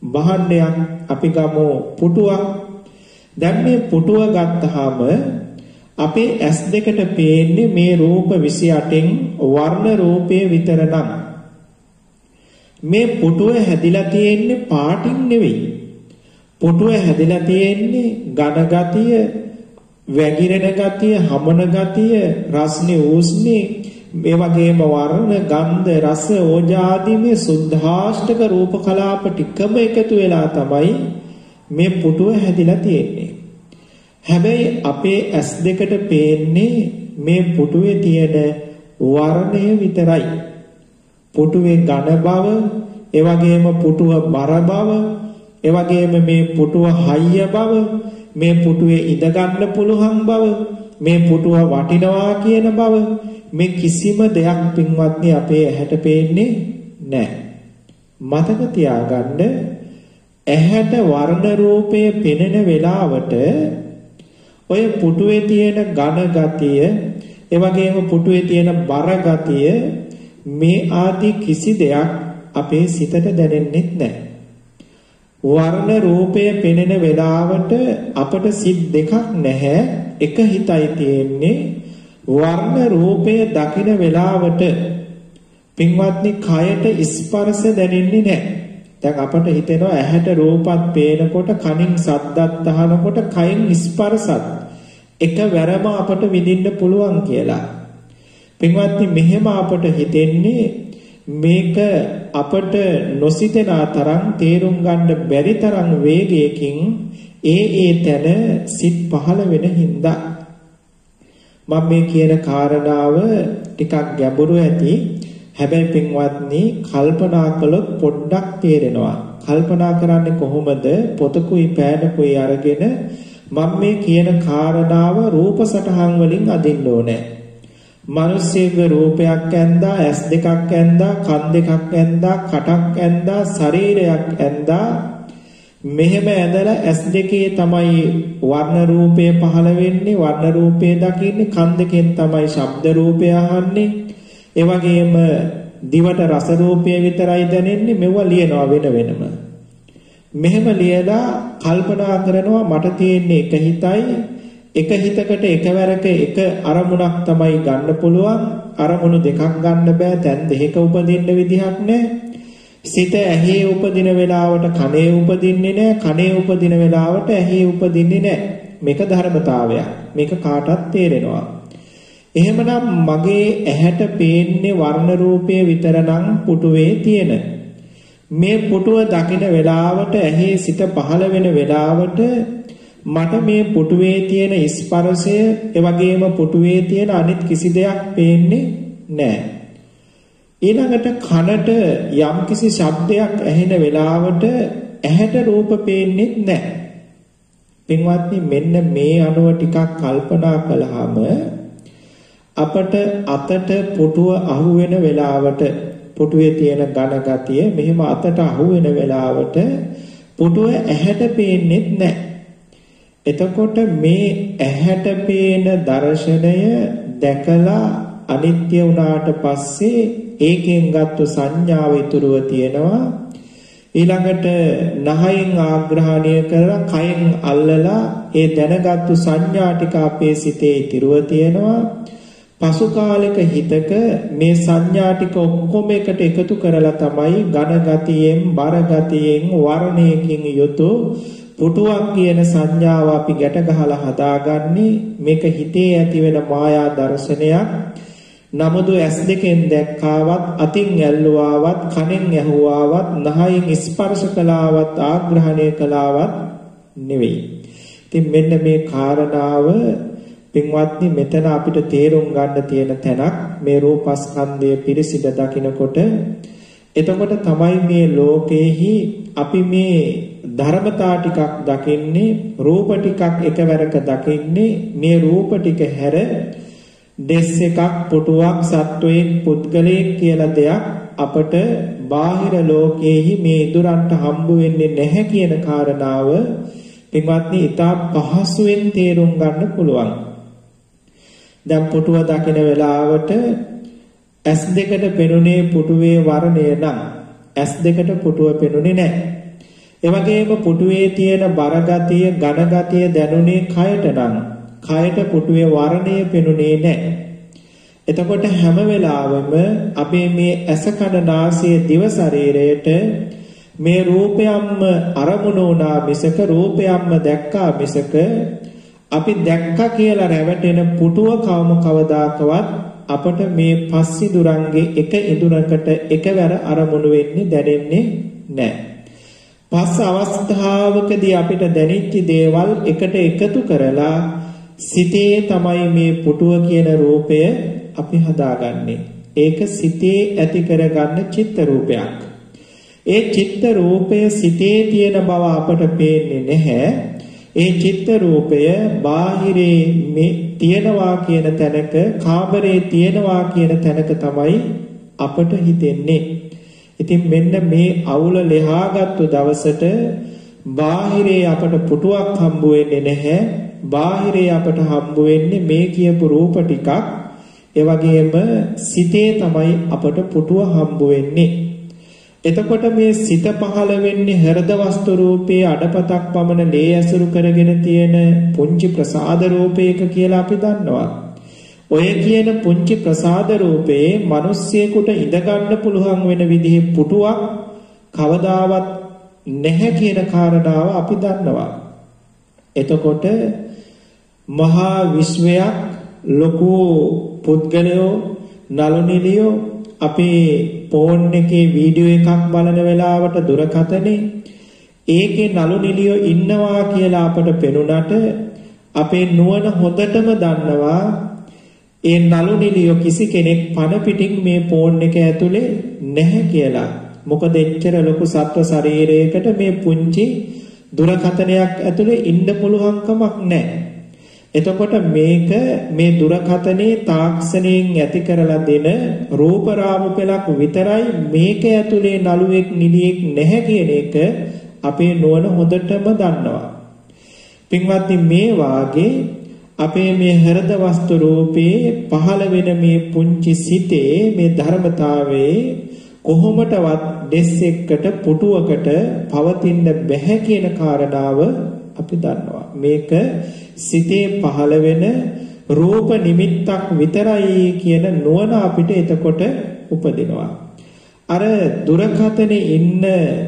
භාණ්ඩයක් අපි ගමු පුටුවක්. දැන් මේ පුටුව ගත්තාම අපේ ඇස් දෙකට පේන්නේ මේ රූප 28න් වර්ණ රූපය විතරනම්. මේ පුටුව හැදිලා තියෙන්නේ පාටින් නෙවෙයි. පුටුව හැදිලා තියෙන්නේ ඝන ගතිය, වැగిරෙන ගතිය, හමන ගතිය, රස්නේ ඌස්නේ, මේ වගේම වර්ණ, ගන්ධ, රස, ඕජා ආදී මේ සුද්ධාෂ්ටක රූප කලාප ටිකම එකතු වෙලා තමයි මේ පුටුව හැදිලා තියෙන්නේ. හැබැයි අපේ ඇස් දෙකට පේන්නේ මේ පුටුවේ තියෙන වර්ණය විතරයි. පුටුවේ ඝන බව, ඒ වගේම පුටුව බර බව, ඒ වගේම මේ පුටුව හයිය බව, මේ පුටුවේ ඉඳ ගන්න පුළුවන් බව, මේ පුටුව වටිනවා කියන බව, මේ කිසිම දෙයක් පින්වත්නි අපේ ඇහැට පේන්නේ නැහැ. මතක තියාගන්න, ඇහැට වර්ණ රූපයේ පෙනෙන වෙලාවට ඔය පුටුවේ තියෙන ඝන ගතිය, ඒ වගේම පුටුවේ තියෙන බර ගතිය, මේ ආදී කිසි දෙයක් අපේ සිතට දැනෙන්නේ නැහැ. වර්ණ රූපය පෙනෙන වෙලාවට අපට සිත් දෙකක් නැහැ, එක හිතයි තියෙන්නේ. වර්ණ රූපය දකින වෙලාවට පින්වත්නි කයට ස්පර්ශ දැනෙන්නේ නැහැ. දැන් අපට හිතෙනවා ඇහැට රූපත් පේනකොට, කනින් ශබ්දත් අහනකොට, කයින් ස්පර්ශත් එකවරම අපට විඳින්න පුළුවන් කියලා. පින්වත්නි මෙහෙම අපට හිතෙන්නේ මේක අපට නොසිතන තරම්, තේරුම් ගන්න බැරි තරම් වේගයකින් ඒ තැන සිත් පහළ වෙන හින්දා. මම මේ කියන කාරණාව ටිකක් ගැඹුරු ඇති. හැබැයි පින්වත්නි කල්පනා කළොත් පොඩ්ඩක් තේරෙනවා. කල්පනා කරන්නේ කොහොමද? පොතකුයි පෑනකුයි අරගෙන මම මේ කියන කාරණාව රූප සටහන් වලින් අදින්න ඕනේ. මිනිස්සෙගේ රූපයක් ඇඳා, ඇස් දෙකක් ඇඳා, කන් දෙකක් ඇඳා, කටක් ඇඳා, ශරීරයක් ඇඳා, මෙහෙම ඇඳලා ඇස් දෙකේ තමයි වර්ණ රූපය පහළ වෙන්නේ, වර්ණ රූපය දකින්නේ, කන් දෙකෙන් තමයි ශබ්ද රූපය අහන්නේ, ඒ වගේම දිවට රස රූපය විතරයි දැනෙන්නේ. මෙවුවා ලියනවා වෙන වෙනම. මෙහෙම ලියලා කල්පනා කරනවා මට තියෙන්නේ එක හිතයි, එක හිතකට එකවරක එක අරමුණක් තමයි ගන්න පුළුවන්. අරමුණු දෙකක් ගන්න බෑ, දැන් දෙක උපදින්න විදිහක් නැහැ. සිත ඇහි උපදින වෙලාවට කනේ උපදින්නේ නැහැ, කනේ උපදින වෙලාවට ඇහි උපදින්නේ නැහැ. මේක ධර්මතාවයක්. මේක කාටත් තේරෙනවා. එහෙමනම් මගේ ඇහැට පේන්නේ වර්ණ රූපය විතරනම් පුටුවේ තියෙන. මේ පුටුව දකින වෙලාවට, ඇහි සිත පහළ වෙන වෙලාවට මට මේ පුටුවේ තියෙන ස්පර්ශය, ඒ වගේම පුටුවේ තියෙන අනිත් කිසි දෙයක් පේන්නේ නැහැ. ඊළඟට කනට යම්කිසි ශබ්දයක් ඇහෙන වෙලාවට ඇහැට රූප පේන්නේ නැහැ. පින්වත්නි මෙන්න මේ අනුව ටිකක් කල්පනා කළාම අපට අතට පුටුව අහු වෙන වෙලාවට, පුටුවේ තියෙන ඝන ගතිය මෙහෙම අතට අහු වෙන වෙලාවට පුටුව ඇහැට පේන්නේ නැහැ. එතකොට මේ ඇහැට පේන දර්ශනය දැකලා අනිත්‍ය වුණාට පස්සේ ඒකෙන් ගත්ත සංඥාව ඉතුරුව තියෙනවා. ඊළඟට නහයෙන් ආග්‍රහණය කරලා කයෙන් අල්ලලා ඒ දැනගත්තු සංඥා ටික අපේ සිතේ ඉතිරුව තියෙනවා. පසු කාලයක හිතක මේ සංඥා ටික ඔක්කොම එකට එකතු කරලා තමයි ඝන ගතියෙන්, බර ගතියෙන්, වර්ණයකින් යුතු පුටුවක් කියන සංඥාව අපි ගැට ගහලා හදාගන්නේ. මේක හිතේ ඇති වෙන මායා දර්ශනයක්. නමුදු ඇස් දෙකෙන් දැක්කාවත්, අතින් ඇල්ලුවාවත්, කනෙන් ඇහුවාවත්, නහයෙන් ස්පර්ශ කළාවත්, ආග්‍රහණය කළාවත් නෙවෙයි. ඉතින් මෙන්න මේ කාරණාව පින්වත්නි මෙතන අපිට තේරුම් ගන්න තියෙන තැනක්. මේ රූපස්කන්ධය පිරිසිදු දකිනකොට එතකොට තමයි මේ ලෝකේහි අපි මේ ධර්මතා ටිකක් දකින්නේ, රූප ටිකක් එකවරක දකින්නේ. මේ රූප ටික හැර දෙස් එකක්, පුටුවක්, සත්වයෙක්, පුද්ගලයෙක් කියලා දෙයක් අපට බාහිර ලෝකයේහි මේ ඉදurන්ට හම්බ වෙන්නේ නැහැ කියන කාරණාව පින්වත්නි ඉතා පහසුවෙන් තේරුම් ගන්න පුළුවන්. දැන් පුටුව දකින වෙලාවට ඇස් දෙකට පෙනුනේ පුටුවේ වර්ණය නම් ඇස් දෙකට පුටුව පෙනුනේ නැහැ. ඒ වගේම පුටුවේ තියෙන බරගතිය, ඝනගතිය දැනුනේ කයට නම් කයට පුටුවේ වර්ණය පෙනුනේ නැහැ. එතකොට හැම වෙලාවෙම අපේ මේ ඇස කන නාසය දිව ශරීරයට මේ රූපයන්ම අරමුණු වුණා මිසක රූපයන්ම දැක්කා මිසක අපි දැක්කා කියලා රැවටෙන පුටුව කවදාකවත් අපට මේ පස්සිදුරන්ගේ එක ඉදුරකට එකවර අරමුණු වෙන්නේ දැනෙන්නේ නැහැ. පස් අවස්ථාවකදී අපිට දැනෙච්ච දේවල් එකට එකතු කරලා සිතේ තමයි මේ පුටුව කියන රූපය අපි හදාගන්නේ. ඒක සිතේ ඇති කරගන්න චිත්ත රූපයක්. ඒ චිත්ත රූපය සිතේ තියෙන බව අපට පේන්නේ නැහැ. ඒ චිත්ත රූපය බාහිරේ මේ තියනවා කියන තැනක, කාමරේ තියනවා කියන තැනක තමයි අපට හිතෙන්නේ. ඉතින් මෙන්න මේ අවුල ලෙහාගත්තු දවසට බාහිරේ අපට පුටුවක් හම්බ වෙන්නේ නැහැ. බාහිරේ අපට හම්බ වෙන්නේ මේ කියපු රූප ටිකක්. ඒ වගේම සිතේ තමයි අපට පුටුව හම්බ වෙන්නේ. එතකොට මේ සිත පහළ වෙන්නේ හෘද වස්තු රූපයේ අඩපතක් පමණ ලේ ඇසුරු කරගෙන තියෙන පුංචි ප්‍රසාද රූපයක කියලා අපි දන්නවා. ඔය කියන පුංචි ප්‍රසාද රූපේ මිනිස්සෙකුට ඉඳ ගන්න පුළුවන් වෙන විදිහේ පුටුවක් කවදාවත් නැහැ කියන කාරණාව අපි දන්නවා. එතකොට මහා විශ්වයක් ලොකු පුද්ගලයෝ නළු නිළියෝ අපේ ෆෝන් එකේ වීඩියෝ එකක් බලන වෙලාවට දුරකථනේ ඒකේ නළු නිළියෝ ඉන්නවා කියලා අපට පෙනුනට අපේ නුවණ හොඳටම දන්නවා ඒ නළු නිළියෝ කිසි කෙනෙක් පණ පිටින් මේ ෆෝන් එක ඇතුලේ නැහැ කියලා. මොකද එච්චර ලොකු සත්ව ශරීරයකට මේ පුංචි දුරකථනයක් ඇතුලේ ඉන්න පුළුවන් කමක් නැහැ. එතකොට මේක මේ දුරකථනේ තාක්ෂණයෙන් ඇති කරලා දෙන රූප රාමු පෙළක් විතරයි මේක ඇතුලේ නළුවෙක් නිලියෙක් නැහැ කියන එක අපේ නුවණ හොඳටම දන්නවා. පින්වත්නි මේ වාගේ අපේ මේ හෘද වස්තු රූපේ පහළ වෙන මේ පුංචි සිතේ මේ ධර්මතාවයේ කොහොමටවත් දෙස් එක්කට පුටුවකට පවතින්න බැහැ කියන කාරණාව අපි දන්නවා. මේක සිතේ පහළ වෙන රූප නිමිත්තක් විතරයි කියන නුවණ අපිට එතකොට උපදිනවා. අර දුරකථනේ ඉන්න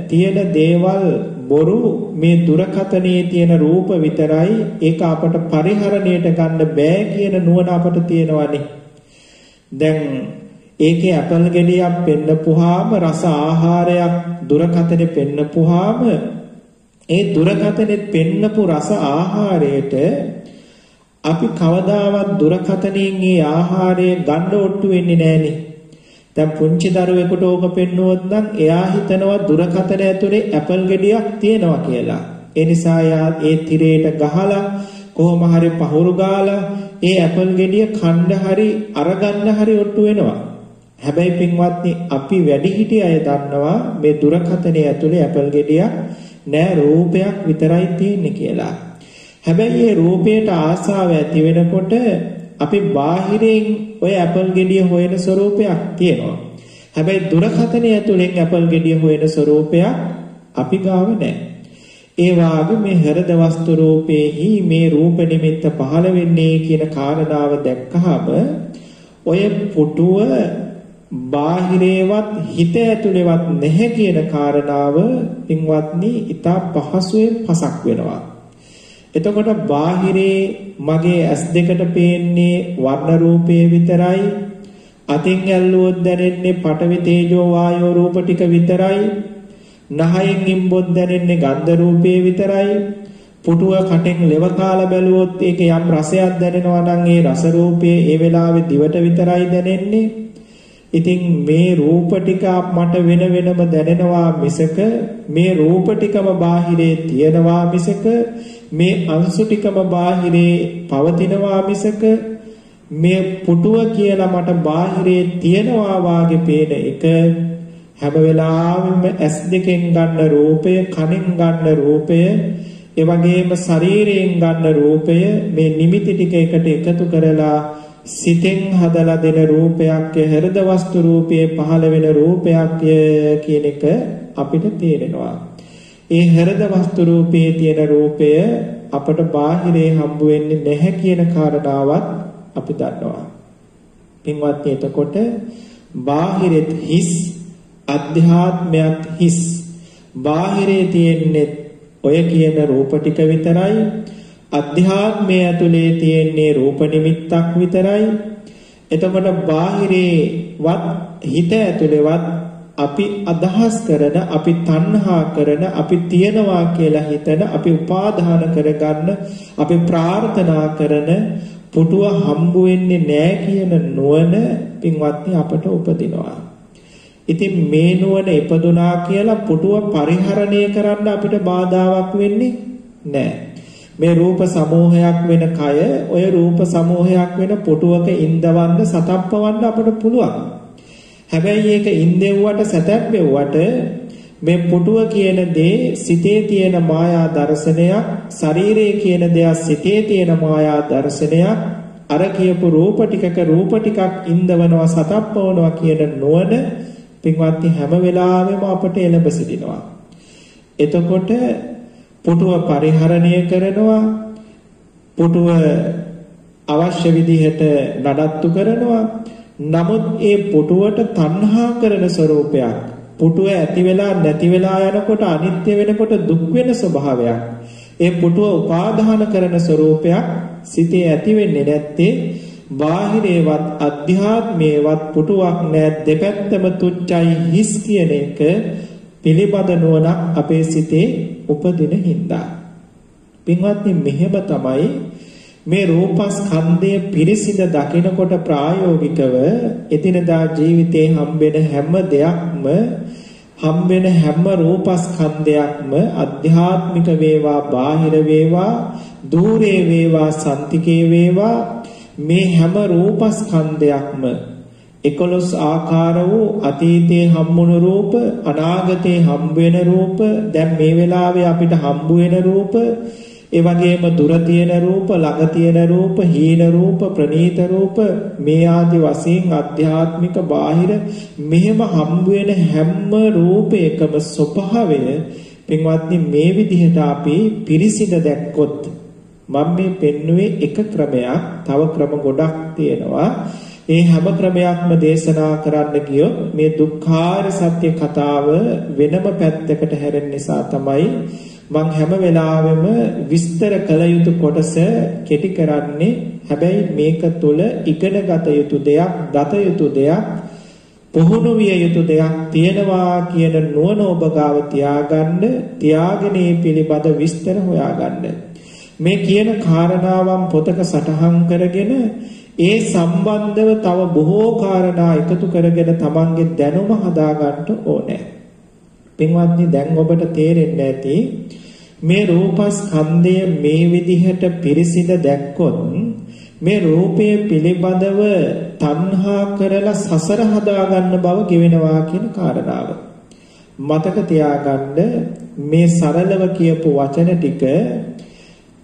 තියෙන දේවල් බොරු මේ දුරකථනේ තියෙන රූප විතරයි ඒක අපට පරිහරණයට ගන්න බෑ කියන නුවණ අපට තියෙනවානේ. දැන් ඒකේ ඇපල් ගෙඩියක් පෙන්නපුවාම රස ආහාරයක් දුරකථනේ පෙන්නපුවාම ඒ දුරකථනේ පෙන්නපු රස ආහාරයට අපි කවදාවත් දුරකථනයෙන් ඒ ආහාරය ගන්න ඔට්ටු වෙන්නේ නැහනේ. දැන් පුංචි දරුවෙකුට ඕක පෙන්නුවොත් නම් එයා හිතනවා දුරකථන ඇතුලේ ඇපල් ගෙඩියක් තියෙනවා කියලා. ඒ නිසා එයා ඒ තිරේට ගහලා කොහොම හරි පහුරු ගාලා ඒ ඇපල් ගෙඩිය කන්න හරි අරගන්න හරි ඔට්ටු වෙනවා. හැබැයි පින්වත්නි අපි වැඩිහිටි අය දන්නවා මේ දුරකථනයේ ඇතුලේ ඇපල් ගෙඩියක් නෑ රූපයක් විතරයි තියෙන්නේ කියලා. හැබැයි මේ රූපයට ආසාව ඇති වෙනකොට අපි බාහිරින් ඔය ඇපල් ගෙඩිය හොයන ස්වરૂපයක් තියෙනවා. හැබැයි දුරකථනයේ ඇතුලෙන් ඇපල් ගෙඩිය හොයන ස්වરૂපයක් අපි ගාව නෑ. ඒ වාගේ මේ හෘද වස්තු රූපේහි මේ රූප නිමිත්ත පහළ වෙන්නේ කියන කාරණාව දැක්කහම ඔය පුටුව බාහිරේවත් හිත ඇතුලේවත් නැහැ කියන කාරණාව පින්වත්නි ඊට පහසුවෙන් පසක් වෙනවා. එතකොට බාහිරේ මගේ ඇස් දෙකට පේන්නේ වර්ණ රූපේ විතරයි, අතින් ඇල්ලුවොත් දැනෙන්නේ පඨවි තේජෝ වායෝ රූප ටික විතරයි, නහයෙන් ඉම්බොත් දැනෙන්නේ ගන්ධ රූපේ විතරයි, පුටුව කටෙන් ලෙව කාලා බැලුවොත් ඒකේ යම් රසයක් දැනෙනවා නම් ඒ රස රූපේ ඒ වෙලාවේ දිවට විතරයි දැනෙන්නේ. ඉතින් මේ රූප ටික මට වෙන වෙනම දැනෙනවා මිසක මේ රූප ටිකම බාහිරේ තියනවා මිසක මේ අංශු ටිකම බාහිරේ පවතිනවා මිසක මේ පුටුව කියලා මට බාහිරේ තියනවා වාගේ පේන එක හැම වෙලාවෙම ඇස් දෙකෙන් ගන්න රූපය, කනෙන් ගන්න රූපය, ඒ වගේම ශරීරයෙන් ගන්න රූපය මේ නිමිති ටික එකට එකතු කරලා සිතෙන් හදලා දෙන රූපයක් හෘද වස්තු රූපයේ පහළ වෙන රූපයක් කියන එක අපිට තේරෙනවා. ඒ හෘද වස්තු රූපයේ තියෙන රූපය අපට බාහිරේ හම්බ වෙන්නේ නැහැ කියන කාරණාවත් අපි දන්නවා. පින්වත්නි, එතකොට බාහිරෙත් හිස්, අධ්‍යාත්මයත් හිස්. බාහිරේ තියෙන්නේ ඔය කියන රූප ටික විතරයි. අධ්‍යාත්මය ඇතුලේ තියෙන්නේ රූප නිමිත්තක් විතරයි. එතකොට බාහිරේවත් හිත ඇතුලේවත් අපි අදහස් කරන, අපි තණ්හා කරන, අපි තියනවා කියලා හිතන, අපි උපාදාන කරගන්න, අපි ප්‍රාර්ථනා කරන පුටුව හම්බ වෙන්නේ නැහැ කියන නුවණ පින්වත්නි අපට උපදිනවා. ඉතින් මේ නුවණ ඉපදුනා කියලා පුටුව පරිහරණය කරන්න අපිට බාධාවක් වෙන්නේ නැහැ. මේ රූප සමූහයක් වෙන කය ඔය රූප සමූහයක් වෙන පුටුවක ඉඳවන්න සතප්පවන්න අපිට පුළුවන්. හැබැයි ඒක ඉන්දෙව්වට සතප්පෙව්වට මේ පුටුව කියන දේ සිතේ තියෙන මායා දර්ශනයක්, ශරීරයේ කියන දේ සිතේ තියෙන මායා දර්ශනයක්. අර කියපු රූප ටිකක් ඉඳවනවා සතප්පවනවා කියන නුවණ පින්වත්නි හැම වෙලාවෙම අපට එළඹ සිටිනවා. එතකොට පුටුව පරිහරණය කරනවා, පුටුව අවශ්‍ය විදිහට නඩත්තු කරනවා. නමුත් ඒ පුටුවට තණ්හා කරන ස්වરૂපයක්, පුටුව ඇති වෙලා නැති වෙලා යනකොට අනිත්‍ය වෙනකොට දුක් වෙන ස්වභාවයක්, ඒ පුටුව උපාදාන කරන ස්වરૂපයක් සිතේ ඇති වෙන්නේ නැත්තේ බාහිරේවත් අධ්‍යාත්මේවත් පුටුවක් නැත්, දෙපැත්තම තුච්චයි හිස් කියන එක පිළිබඳ නුවණක් අපේ සිතේ උපදින හින්දා. පින්වත්නි, මෙහෙම තමයි මේ රූපස්කන්ධය පිරිසිඳ දකිනකොට ප්‍රායෝගිකව එදිනදා ජීවිතේ හම්බෙන හැම දෙයක්ම, හම්බෙන හැම රූපස්කන්ධයක්ම අධ්‍යාත්මික වේවා, බාහිර වේවා, දූරේ වේවා, සන්තිකේ වේවා, මේ හැම රූපස්කන්ධයක්ම 11 ආකාර වූ අතීතයේ හම්බුණු රූප, අනාගතයේ හම්බ වෙන රූප, දැන් මේ වෙලාවේ අපිට හම්බ වෙන රූප, ඒ වගේම දුර තියෙන රූප, ළඟ තියෙන රූප, හීන රූප, ප්‍රනීත රූප, මේ ආදි වශයෙන් අධ්‍යාත්මික බාහිර මෙහෙම හම්බ වෙන හැම රූපයකම ස්වභාවය පින්වත්නි මේ විදිහට අපි පිරිසිඳ දැක්කොත්, මම මේ පෙන්වුවේ එක ක්‍රමයක්, තව ක්‍රම ගොඩක් තියෙනවා. ඒ හැම ක්‍රමයක්ම දේශනා කරන්න ගියොත් මේ දුක්ඛාර සත්‍ය කතාව වෙනම පැත්තකට හැරෙන නිසා තමයි මම හැම වෙලාවෙම විස්තර කළ යුතු කොටස කෙටි කරන්නේ. හැබැයි මේක තුල ඉගෙනගත යුතු දෙයක්, දත යුතු දෙයක්, පුහුණු විය යුතු දෙයක් තියෙනවා කියන නුවණ ඔබ ගාව තියාගෙන මේ පිළිබඳ විස්තර හොයාගන්න. මේ කියන කාරණාවන් පොතක සටහන් කරගෙන ඒ සම්බන්ධව තව බොහෝ කාරණා එකතු කරගෙන තමන්ගේ දැනුම හදාගන්න ඕනේ. පින්වත්නි, දැන් ඔබට තේරෙන්නේ නැති මේ රූපස්කන්ධය මේ විදිහට පිරිසිඳ දැක්කොත් මේ රූපය පිළිබඳව තණ්හා කරලා සසර හදාගන්න බව ගෙවෙනවා කියන කාරණාව මතක තියාගන්න. මේ සරලව කියපු වචන ටික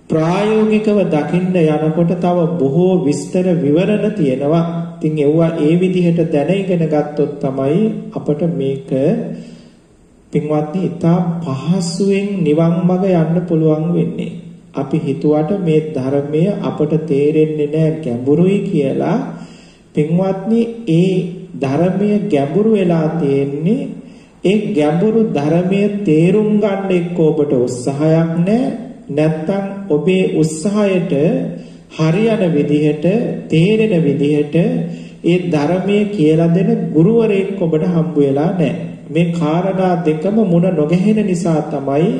ප්‍රායෝගිකව දකින්න යනකොට තව බොහෝ විස්තර විවරණ තියෙනවා. ඉතින් ඒවා ඒ විදිහට දැන ඉගෙන ගත්තොත් තමයි අපට මේක පින්වත්නි ඉතා පහසුවෙන් නිවන් මඟ යන්න පුළුවන් වෙන්නේ. අපි හිතුවට මේ ධර්මය අපට තේරෙන්නේ නැහැ, ගැඹුරුයි කියලා. පින්වත්නි, ඒ ධර්මය ගැඹුරු වෙලා තියෙන්නේ, ඒ ගැඹුරු ධර්මය තේරුම් ගන්න එක්ක ඔබට උත්සාහයක් නැහැ. නැත්තම් ඔබේ උත්සාහයට හරියන විදිහට, තේරෙන විදිහට ඒ ධර්මයේ කියලා දෙන ගුරුවරයෙක් ඔබට හම්බ වෙලා නැහැ. මේ කාරණා දෙකම මුණ නොගැහෙන නිසා තමයි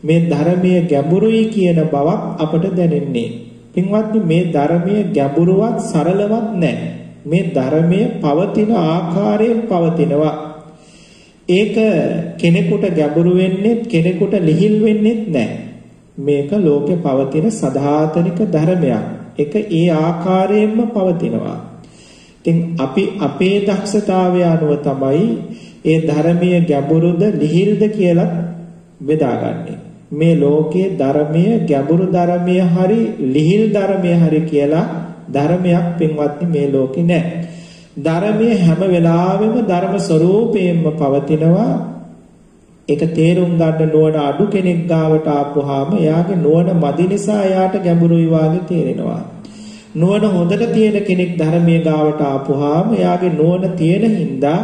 මේ ධර්මයේ ගැඹුරුයි කියන බවක් අපට දැනෙන්නේ. පින්වත්නි, මේ ධර්මයේ ගැඹුරුවත් සරලවත් නැහැ. මේ ධර්මයේ පවතින ආකාරයෙන් පවතිනවා. ඒක කෙනෙකුට ගැඹුරු වෙන්නේ, කෙනෙකුට ලිහිල් වෙන්නේ නැහැ. මේක ලෝකේ පවතින සදාතනික ධර්මයක්. ඒක ඒ ආකාරයෙන්ම පවතිනවා. ඉතින් අපි අපේ දක්ෂතාවය අනුව තමයි ඒ ධර්මයේ ගැඹුරුද ලිහිල්ද කියලා බෙදාගන්නේ. මේ ලෝකයේ ධර්මයේ ගැඹුරු ධර්මයේ හරි ලිහිල් ධර්මයේ හරි කියලා ධර්මයක් පින්වත්නි මේ ලෝකේ නැහැ. ධර්මයේ හැම වෙලාවෙම ධර්ම ස්වરૂපයෙන්ම පවතිනවා. ඒක තේරුම් ගන්න නුවණ අඩු කෙනෙක් ගාවට ආපුවාම එයාගේ නුවණ මදි නිසා එයාට ගැඹුරුයි වාගේ තේරෙනවා. නුවණ හොඳට තියෙන කෙනෙක් ධර්මයේ ගාවට ආපුවාම එයාගේ නුවණ තියෙන හින්දා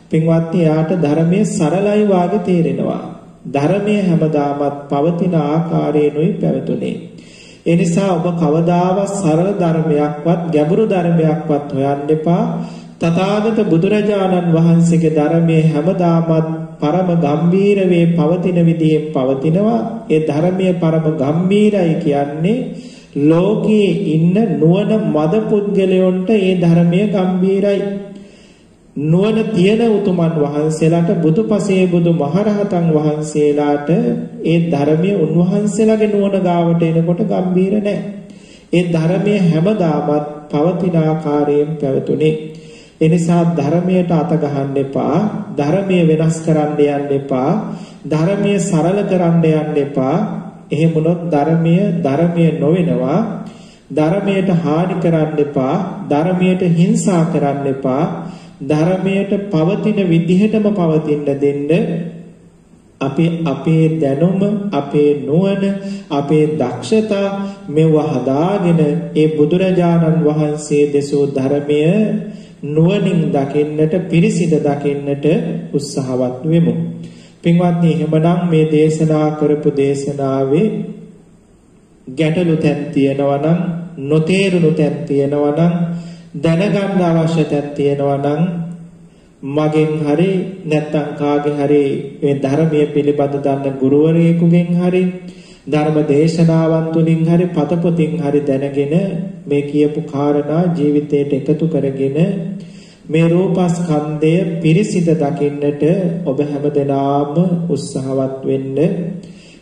පින්වත්නි එයාට ධර්මයේ සරලයි වාගේ තේරෙනවා. ධර්මයේ හැමදාමත් පවතින ආකාරයෙන්ුයි පැවතුනේ. ඒ නිසා ඔබ කවදාවත් සරල ධර්මයක්වත් ගැඹුරු ධර්මයක්වත් හොයන්න එපා. තථාගත බුදුරජාණන් වහන්සේගේ ධර්මයේ හැමදාමත් පරම ගම්බීර වේ පවතින විදිහේ පවතිනවා. ඒ ධර්මයේ පරම ගම්බීරයි කියන්නේ ලෝකයේ ඉන්න නුවණ මද පුද්ගලයන්ට ඒ ධර්මයේ ගම්බීරයි. නුවණ තියෙන උතුමන් වහන්සේලාට බුදුපසේ බුදු මහරහතන් වහන්සේලාට ඒ ධර්මයේ උන්වහන්සේලාගේ නුවණ ගාවට එනකොට ගම්බීර නැහැ. ඒ ධර්මයේ හැමදාමත් පවතින ආකාරයෙන් පැවතුනේ. ඒ නිසා ධර්මයට අත ගහන්න එපා. ධර්මයේ වෙනස් කරන්න යන්න එපා. ධර්මයේ සරල කරන්න යන්න එපා. එහෙම වුණොත් ධර්මයේ නොවෙනවා. ධර්මයට හානි කරන්න එපා. ධර්මයට හිංසා කරන්න එපා. ධර්මයට පවතින විදිහටම පවතින්න දෙන්න. අපේ දැනුම, අපේ නුවණ, අපේ දක්ෂතා මෙව හදාගෙන ඒ බුදුරජාණන් වහන්සේ දෙසූ ධර්මය නුවණින් දකින්නට, පිරිසිඳ දකින්නට උත්සාහවත් වෙමු. පින්වත්නි, එහෙමනම් මේ දේශනා කරපු දේශනාවේ ගැටලු තැන් තියෙනවා නම්, නොතේරුණු තැන් තියෙනවා නම්, දැනගන්න අවශ්‍ය තැන් තියෙනවා නම් මගෙන් හරි නැත්නම් කාගේ හරි මේ ධර්මයේ පිළිබඳ දන්න ගුරුවරයෙකුගෙන් හරි ධර්ම දේශනාවන් තුලින් හරි පතපොතින් හරි දැනගෙන මේ කියපු කාරණා ජීවිතයට එකතු කරගෙන මේ රූපස්කන්ධය පිරිසිඳ දකින්නට ඔබ හැමදෙනාම උත්සාහවත් වෙන්න.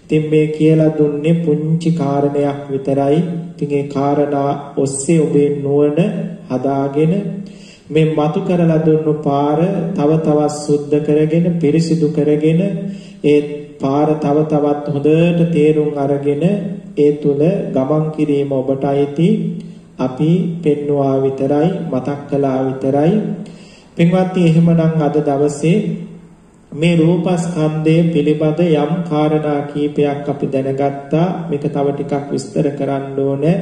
ඉතින් මේ කියලා දුන්නේ පුංචි කාරණයක් විතරයි. ඉතින් ඒ කාරණා ඔස්සේ ඔබේ නුවණ හදාගෙන මේ මතු කරලා දුන්නු පාර තව තවත් සුද්ධ කරගෙන පිරිසිදු කරගෙන ඒ පාර තව තවත් හොඳට තේරුම් අරගෙන ඒ තුල ගමන් කිරීම ඔබට අයිති. අපි පෙන්වුවා විතරයි, මතක් කළා විතරයි. පින්වත්නි, එහෙමනම් අද දවසේ මේ රූපස්කන්ධය පිළිබඳ යම් කාරණා කීපයක් අපි දැනගත්තා. මේක තව ටිකක් විස්තර කරන්න ඕනේ.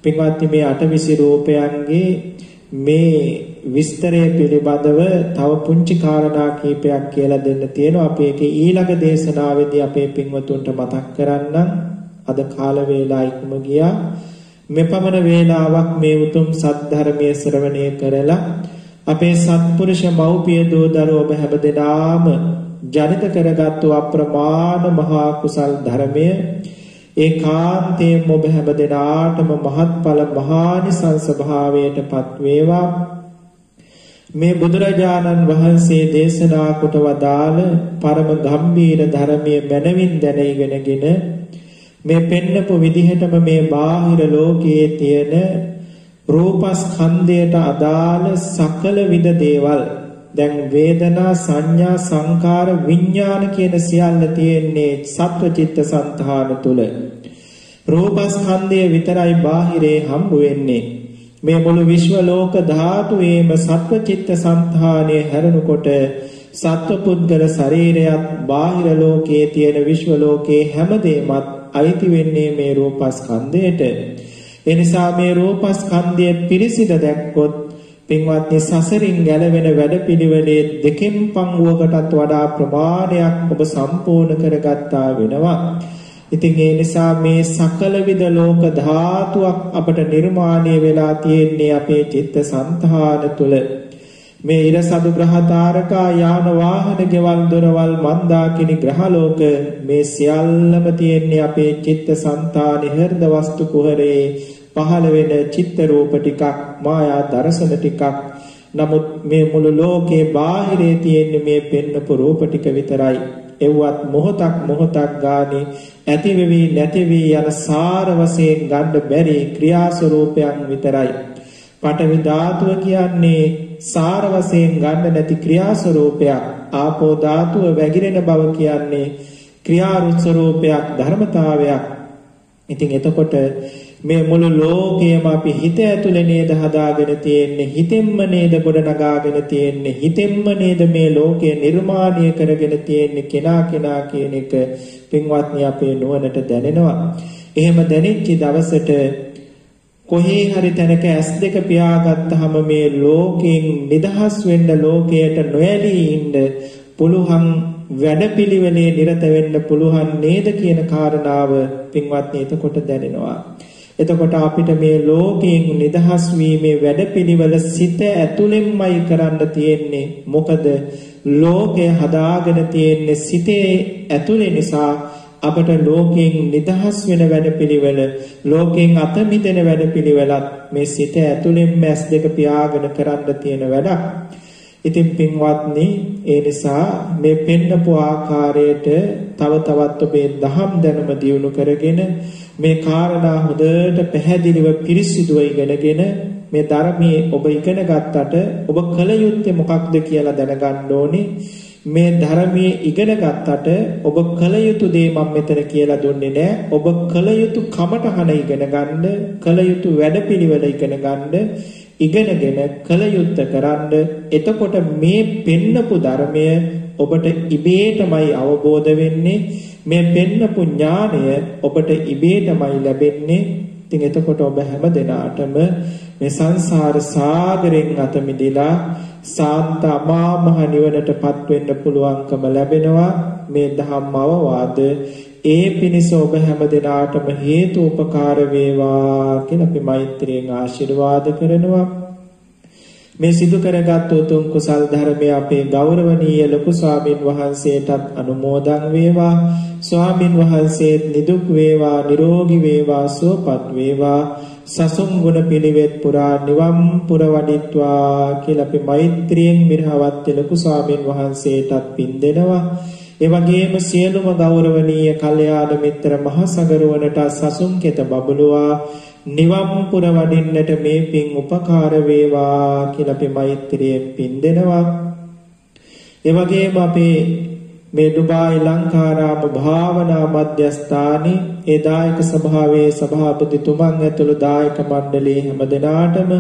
පින්වත්නි, මේ අටවිසි රූපයන්ගේ මේ විස්තරය පිළිබඳව තව පුංචි කාරණා කීපයක් කියලා දෙන්න තියෙනවා. අපි ඒකේ ඊළඟ දේශනාවේදී අපේ පින්වතුන්ට මතක් කරන්නම්. අද කාල වේලා ඉක්ම ගියා. මෙපමණ වේලාවක් මේ උතුම් සද්ධර්මයේ ශ්‍රවණය කරලා අපේ සත්පුරුෂ මව්පිය දූ දරුවෝ ඔබ හැමදෙනාම ජනිත කරගත්තු අප්‍රමාණ මහා කුසල් ධර්මය ඒකාන්තයෙන් ඔබ හැමදෙනාටම මහත්ඵල මහානිසංස භාවයටපත් වේවා. මේ බුදුරජාණන් වහන්සේ දේශනා කොට වදාළ පරම ගම්බීර ධර්මයේ මනවින් දැන ඉගෙනගෙන මේ පෙන්නපු විදිහටම මේ බාහිර ලෝකයේ තියෙන රූපස්කන්ධයට අදාළ සකල විද දේවල්, දැන් වේදනා, සංඥා, සංකාර, විඥාන කියන සියල්ල තියෙන්නේ සත්වචිත්ත සංතාන තුල. රූපස්කන්ධය විතරයි බාහිරේ හම්බ වෙන්නේ. මේ මුළු විශ්ව ලෝක ධාතුවේම සත්වචිත්ත සංතානයේ හැරෙනකොට සත්වපුද්ගල ශරීරයත් බාහිර ලෝකයේ තියෙන විශ්ව ලෝකයේ හැමදේමත් අයිති වෙන්නේ මේ රූපස්කන්ධයට. ඒ නිසා මේ රූපස්කන්ධය පිරිසිඳ දැක්කොත් පින්වත්නි, සසරින් ගැලවෙන වැඩපිළිවෙලේ දෙකෙන් පංගුවකටත් වඩා ප්‍රමාණයක් ඔබ සම්පූර්ණ කරගත්තා වෙනවා. ඉතින් ඒ නිසා මේ සකල විද ලෝක ධාතුවක් අපට නිර්මාණය වෙලා තියෙන්නේ අපේ චිත්ත සංතාන තුල. මේ ඉරසදු ග්‍රහ තාරකා යාන වාහන ගෙවල් දොරවල් මන්දාකිනි ග්‍රහලෝක මේ සියල්ලම තියෙන්නේ අපේ චිත්ත සංතානේ හෘද වස්තු කුහරේ පහළ වෙන චිත්ත රූප ටිකක්, මායා දර්ශන ටිකක්. නමුත් මේ මුළු ලෝකේ බාහිරේ තියෙන්නේ මේ පෙන්නපු රූප ටික විතරයි. එව්වත් මොහොතක් ගානේ ඇති වෙවි නැති වී යන සාර වශයෙන් ගන්න බැරි ක්‍රියා ස්වરૂපයන් විතරයි. පඨවි ධාතුව කියන්නේ සාර වශයෙන් ගන්න නැති ක්‍රියා ස්වરૂපයක්. ආපෝ ධාතුව වැగిරෙන බව කියන්නේ ක්‍රියා ස්වરૂපයක්, ධර්මතාවයක්. ඉතින් එතකොට මේ මුළු ලෝකයම අපි හිත ඇතුලේ නේද හදාගෙන තියෙන්නේ, හිතෙන්ම නේද ගොඩනගාගෙන තියෙන්නේ, හිතෙන්ම නේද මේ ලෝකය නිර්මාණය කරගෙන තියෙන්නේ කෙනා කියන එක පින්වත්නි අපේ නුවණට දැනෙනවා. එහෙම දැනෙච්ච දවසට කොහේ හරි තැනක S2 පියාගත්තාම මේ ලෝකයෙන් නිදහස් වෙන්න, ලෝකයට නොඇලී ඉන්න පුළුවන් වැඩපිළිවෙලේ නිරත වෙන්න පුළුවන් නේද කියන කාරණාව පින්වත්නි එතකොට දැනෙනවා. එතකොට අපිට මේ ලෝකයෙන් නිදහස් වීමේ වැඩපිළිවෙල සිත ඇතුළෙන්මයි කරන්න තියෙන්නේ. මොකද ලෝකය හදාගෙන තියෙන්නේ සිතේ ඇතුළේ නිසා අපට ලෝකයෙන් නිදහස් වෙන වැඩපිළිවෙල, ලෝකයෙන් අත මිදෙන වැඩපිළිවෙලත් මේ සිත ඇතුළෙන්ම S2 පියාගෙන කරන්න තියෙන වැඩක්. ඉතින් පින්වත්නි ඒ නිසා මේ පෙන්නපු ආකාරයට තව තවත් ඔබේ දහම් දැනුම දියුණු කරගෙන මේ කාරණා හොඳට පැහැදිලිව පිරිසිදුව ඉගෙනගෙන මේ ධර්මයේ ඔබ ඉගෙන ගත්තට ඔබ කල යුත්තේ මොකක්ද කියලා දැනගන්න ඕනේ. මේ ධර්මයේ ඉගෙන ගත්තට ඔබ කල යුතු දේ මම මෙතන කියලා දුන්නේ නැහැ. ඔබ කල යුතු කමටහන ඉගෙන ගන්න, කල යුතු වැඩපිළිවෙල ඉගෙන ගන්න, ඉගෙනගෙන කල යුත්ත කරන්න. එතකොට මේ පෙන්නපු ධර්මය ඔබට ඉබේටමයි අවබෝධ වෙන්නේ. මේ පෙන්නපු ඥානය ඔබට ඉබේටමයි ලැබෙන්නේ. ඉතින් එතකොට ඔබ හැම දිනාටම මේ සංසාර සාගරයෙන් අත මිදලා සාන්ත අමා මහ නිවනටපත් වෙන්න පුළුවන්කම ලැබෙනවා. මේ ධම්ම අවවාද ඒ පිණිස ඔබ හැම දිනාටම හේතු උපකාර වේවා කියලා අපි මෛත්‍රියෙන් ආශිර්වාද කරනවා. මේ සිදු කරගත් උතුම් කුසල් ධර්මය අපේ ගෞරවනීය ලොකු ස්වාමින් වහන්සේටත් අනුමෝදන් වේවා. ස්වාමින් වහන්සේත් නිදුක් වේවා, නිරෝගී වේවා, සුවපත් වේවා. සසුන් ගුණ පිළිවෙත් පුරා නිවන් පුර වඩිත්වා කියලා අපි මෛත්‍රියෙන් මිරහවත් ලොකු ස්වාමින් වහන්සේටත් පින් දෙනවා. ඒ වගේම සියලුම ගෞරවනීය කල්යාණ මිත්‍ර මහ සගරුවනට සසුන් කෙත බබළුවා නිවන් පුර වඩින්නට මේ පින් උපකාර වේවා කියලා අපි මෛත්‍රියෙන් පින් දෙනවා. ඒ වගේම අපේ මේ දුබායි ලංකාරාම භාවනා මධ්‍යස්ථානයේ ඒ දායක සභාවේ සභාපතිතුමන් ඇතුළු දායක මණ්ඩලයේ හැම දෙනාටම,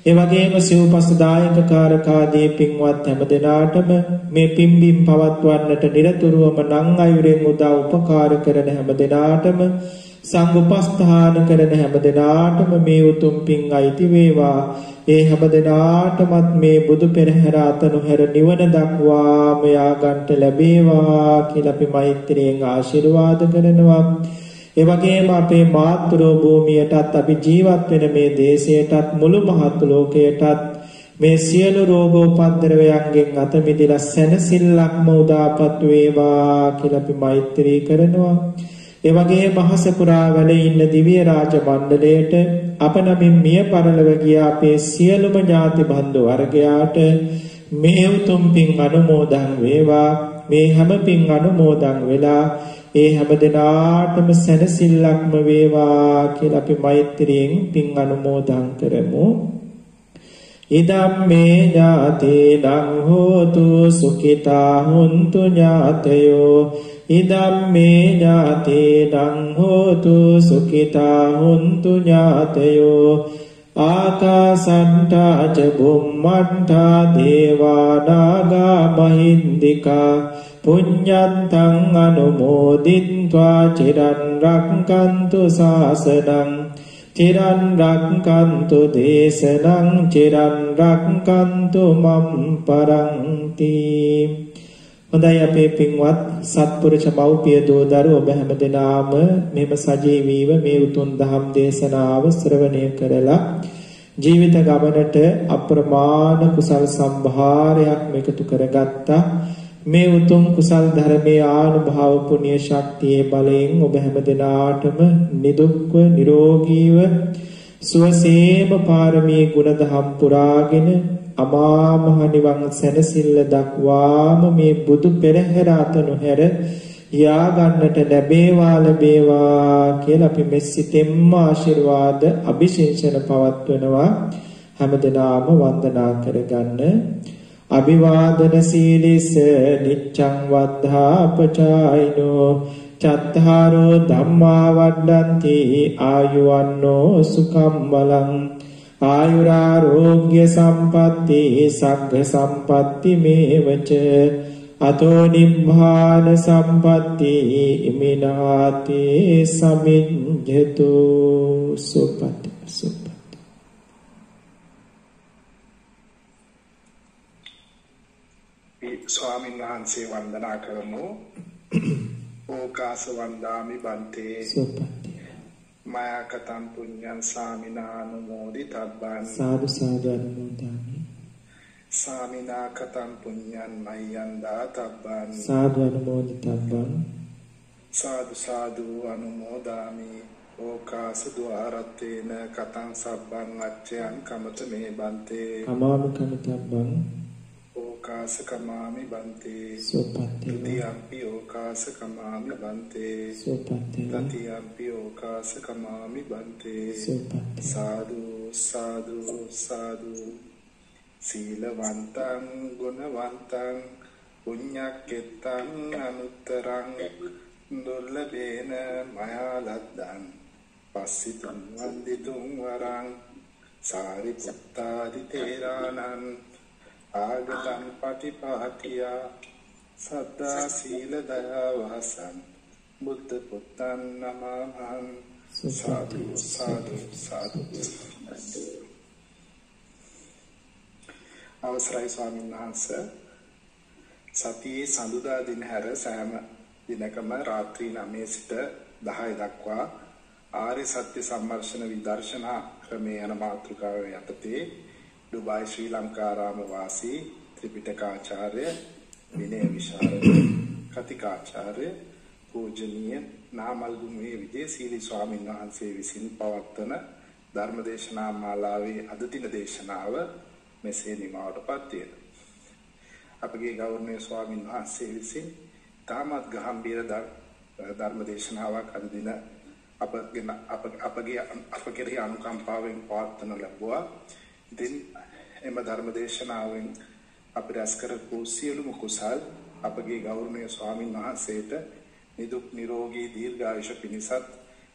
ඒ වගේම සිව්පස් දායක කාරකාදී පින්වත් හැම දෙනාටම මේ පින්බිම් පවත්වන්නට නිරතුරුවම නම් අයුරෙන් උදා උපකාර කරන හැම දෙනාටම, සංඝ උපස්ථාන කරන හැම දෙනාටම මේ උතුම් පින් අයිති වේවා. ඒ හැම දෙනාටමත් මේ බුදු පෙරහැර අතනුහැර නිවන දක්වාම යාගන්ට ලැබේවා කියලා අපි මෛත්‍රියෙන් ආශිර්වාද කරනවා. ඒ වගේම අපේ මාතෘ භූමියටත් අපි ජීවත් වෙන මේ දේශයටත් මුළු මහත් ලෝකයටත් මේ සියලු රෝගෝපද්‍රවයන්ගෙන් අත මිදලා සැනසෙල්ලක්ම උදාපත් වේවා කියලා අපි මෛත්‍රී කරනවා. ඒ වගේම මහස පුරා වැඩ ඉන්න දිව්‍ය රාජ මණ්ඩලයට අප නමින් මිය පරලොව ගිය අපේ සියලුම ඥාති බන්දු වර්ගයාට මේ උතුම් පින් අනුමෝදන් වේවා. මේ හැම පින් අනුමෝදන් වෙලා ඒ හැම දිනාටම සැනසෙල්ලක්ම වේවා කියලා අපි මෛත්‍රියෙන් පින් අනුමෝදන් කරමු. ඉදම් මේ ඥාතේනං හෝතු සුඛිතා හුන්තු ඥාතයෝ. ඉදම් මේ ඥාතේනං හෝතු සුඛිතා හුන්තු ඥාතයෝ. ආකාසට්ඨා ච බුම්මට්ඨා දේවා නාග මහින්దికා පුඤ්ඤන්තං අනුමෝදිත්වා චිරන් රක්ඛන්තු ශාසනං චිරන් රක්ඛන්තු දේශනං චිරන් රක්ඛන්තු මම් පරන්ති. හොඳයි අපේ පින්වත් සත්පුරුෂ මව්පිය දූ දරුවෝ ඔබ හැම දෙනාම මෙම සජීවීව මේ උතුම් දහම් දේශනාව ශ්‍රවණය කරලා ජීවිත ගමනට අප්‍රමාණ කුසල් සම්භාරයක් එකතු කරගත්තා. මේ උතුම් කුසල් ධර්මයේ ආනුභාව පුණ්‍ය ශක්තියේ බලයෙන් ඔබ හැම දිනාටම නිදුක්ව නිරෝගීව සුවසේම පාරමී ගුණ දහම් පුරාගෙන අමා මහ නිවන් සැනසෙල්ල දක්වාම මේ බුදු පෙරහැර අතනුහැර යා ගන්නට ලැබේවා කියලා අපි මෙසිතෙන්ම ආශිර්වාද අභිෂේචන පවත්වනවා. හැම දිනම වන්දනා කරගන්න. අභිවාදන සීලිස නිච්ඡං වද්ධාපචායිනෝ චත්තාරෝ ධම්මා වඩ්ඩන්ති ආයුවන්නෝ සුඛම් බලං ආයුරාෝග්‍ය සම්පatti සග්ග සම්පatti මේවච අතෝ නිබ්බාන සම්පatti ඉමිනාති සමිඤ්ඤතු සුපති සුපති. ස්වාමීන් වහන්සේ වන්දනා කරමු. ඕකාස වන්දාමි බන්තේ සුපති. මයා කතං පුඤ්ඤං සාමිනානුමෝදිතබ්බං සාදු සාදු අනුමෝදාමි. සාමිනා කතං පුඤ්ඤං මයං දාතබ්බං සාදු අනුමෝදිතබ්බං. සාදු සාදු අනුමෝදාමි. ඕකාස ద్వාරත්තේන කතං සබ්බං අච්ඡයං කමත මේ බන්තේ අමාමි කමිතබ්බං. ඕකාස කමාමි බන්තේ සුපති. තියම්පි ඕකාස කමාමි බන්තේ සුපති. තියම්පි ඕකාස කමාමි බන්තේ සුපති. සාදු සාදු සාදු. සීලවන්තං ගුණවන්තං පුඤ්ඤක්කෙත්තං අනුත්තරං දුර්ලභේන මයා ලද්දං පස්සිතුං වන්දිතුං වරං සාරිපුත්තාදි තේරාණං ආගතං පටිපාටියා සද්දා සීල දයා වහසං බුද්ධ පුත්තං නමං. සාදු සාදු සාදු. අවසරයි ස්වාමීන් වහන්සේ. සතියේ සඳුදා දින හැර සෑම දිනකම රාත්‍රී 9 සිට 10 දක්වා ආර්ය සත්‍ය සම්මර්ෂණ විදර්ශනා ක්‍රමයේ යන මාතෘකාව යටතේ දුබායි ශ්‍රී ලංකාරාම වාසී ත්‍රිපිටකාචාර්ය විනය විශාරද කතිකාචාර්ය පූජනීය නාමල්ගුමේ විජේසීලි ස්වාමීන් වහන්සේ විසින් පවත්වන ධර්මදේශනා මාලාවේ අද දින දේශනාව මෙසේ නිමවටපත් වේ. අපගේ ගෞරවනීය ස්වාමීන් වහන්සේ විසින් තාමත් ගම්භීර ධර්ම දේශනාවක් අද දින අපගේ අනුකම්පාවෙන් පවත්වනු ලැබුවා. ඉතින් එම ධර්ම දේශනාවෙන් අපි රැස් කරපු සියලුම කුසල් අපගේ ගෞරවනීය ස්වාමීන් වහන්සේට නිදුක් නිරෝගී දීර්ඝායුෂ පිණිසත්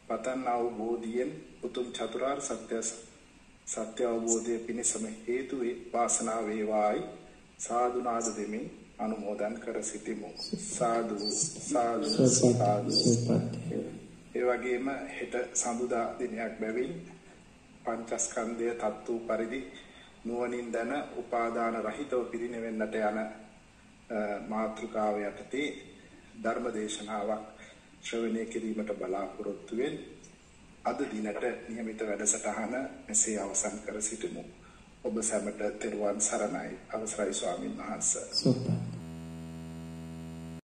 පතන් අවබෝධයෙන් උතුම් චතුරාර්ය සත්‍ය අවබෝධය පිණිසම හේතු වාසනාව වේවායි සාදු නාද දෙමින් අනුමෝදන් කර සිටිමු. සාදු සාදු සාදු. ඒ වගේම හෙට සඳුදා දිනයක් බැවින් පංචස්කන්ධය තත්තු පරිදි නුවණින් දැන උපාදාන රහිතව පිරිනවෙන්නට යන මාතෘකාව යටතේ ධර්ම දේශනාවක් ශ්‍රවණය කිරීමට බලාපොරොත්තු වෙන අද දිනට නියමිත වැඩසටහන මෙසේ අවසන් කර සිටිමු. ඔබ සැමට තෙරුවන් සරණයි. අවසරයි ස්වාමීන් වහන්සේ.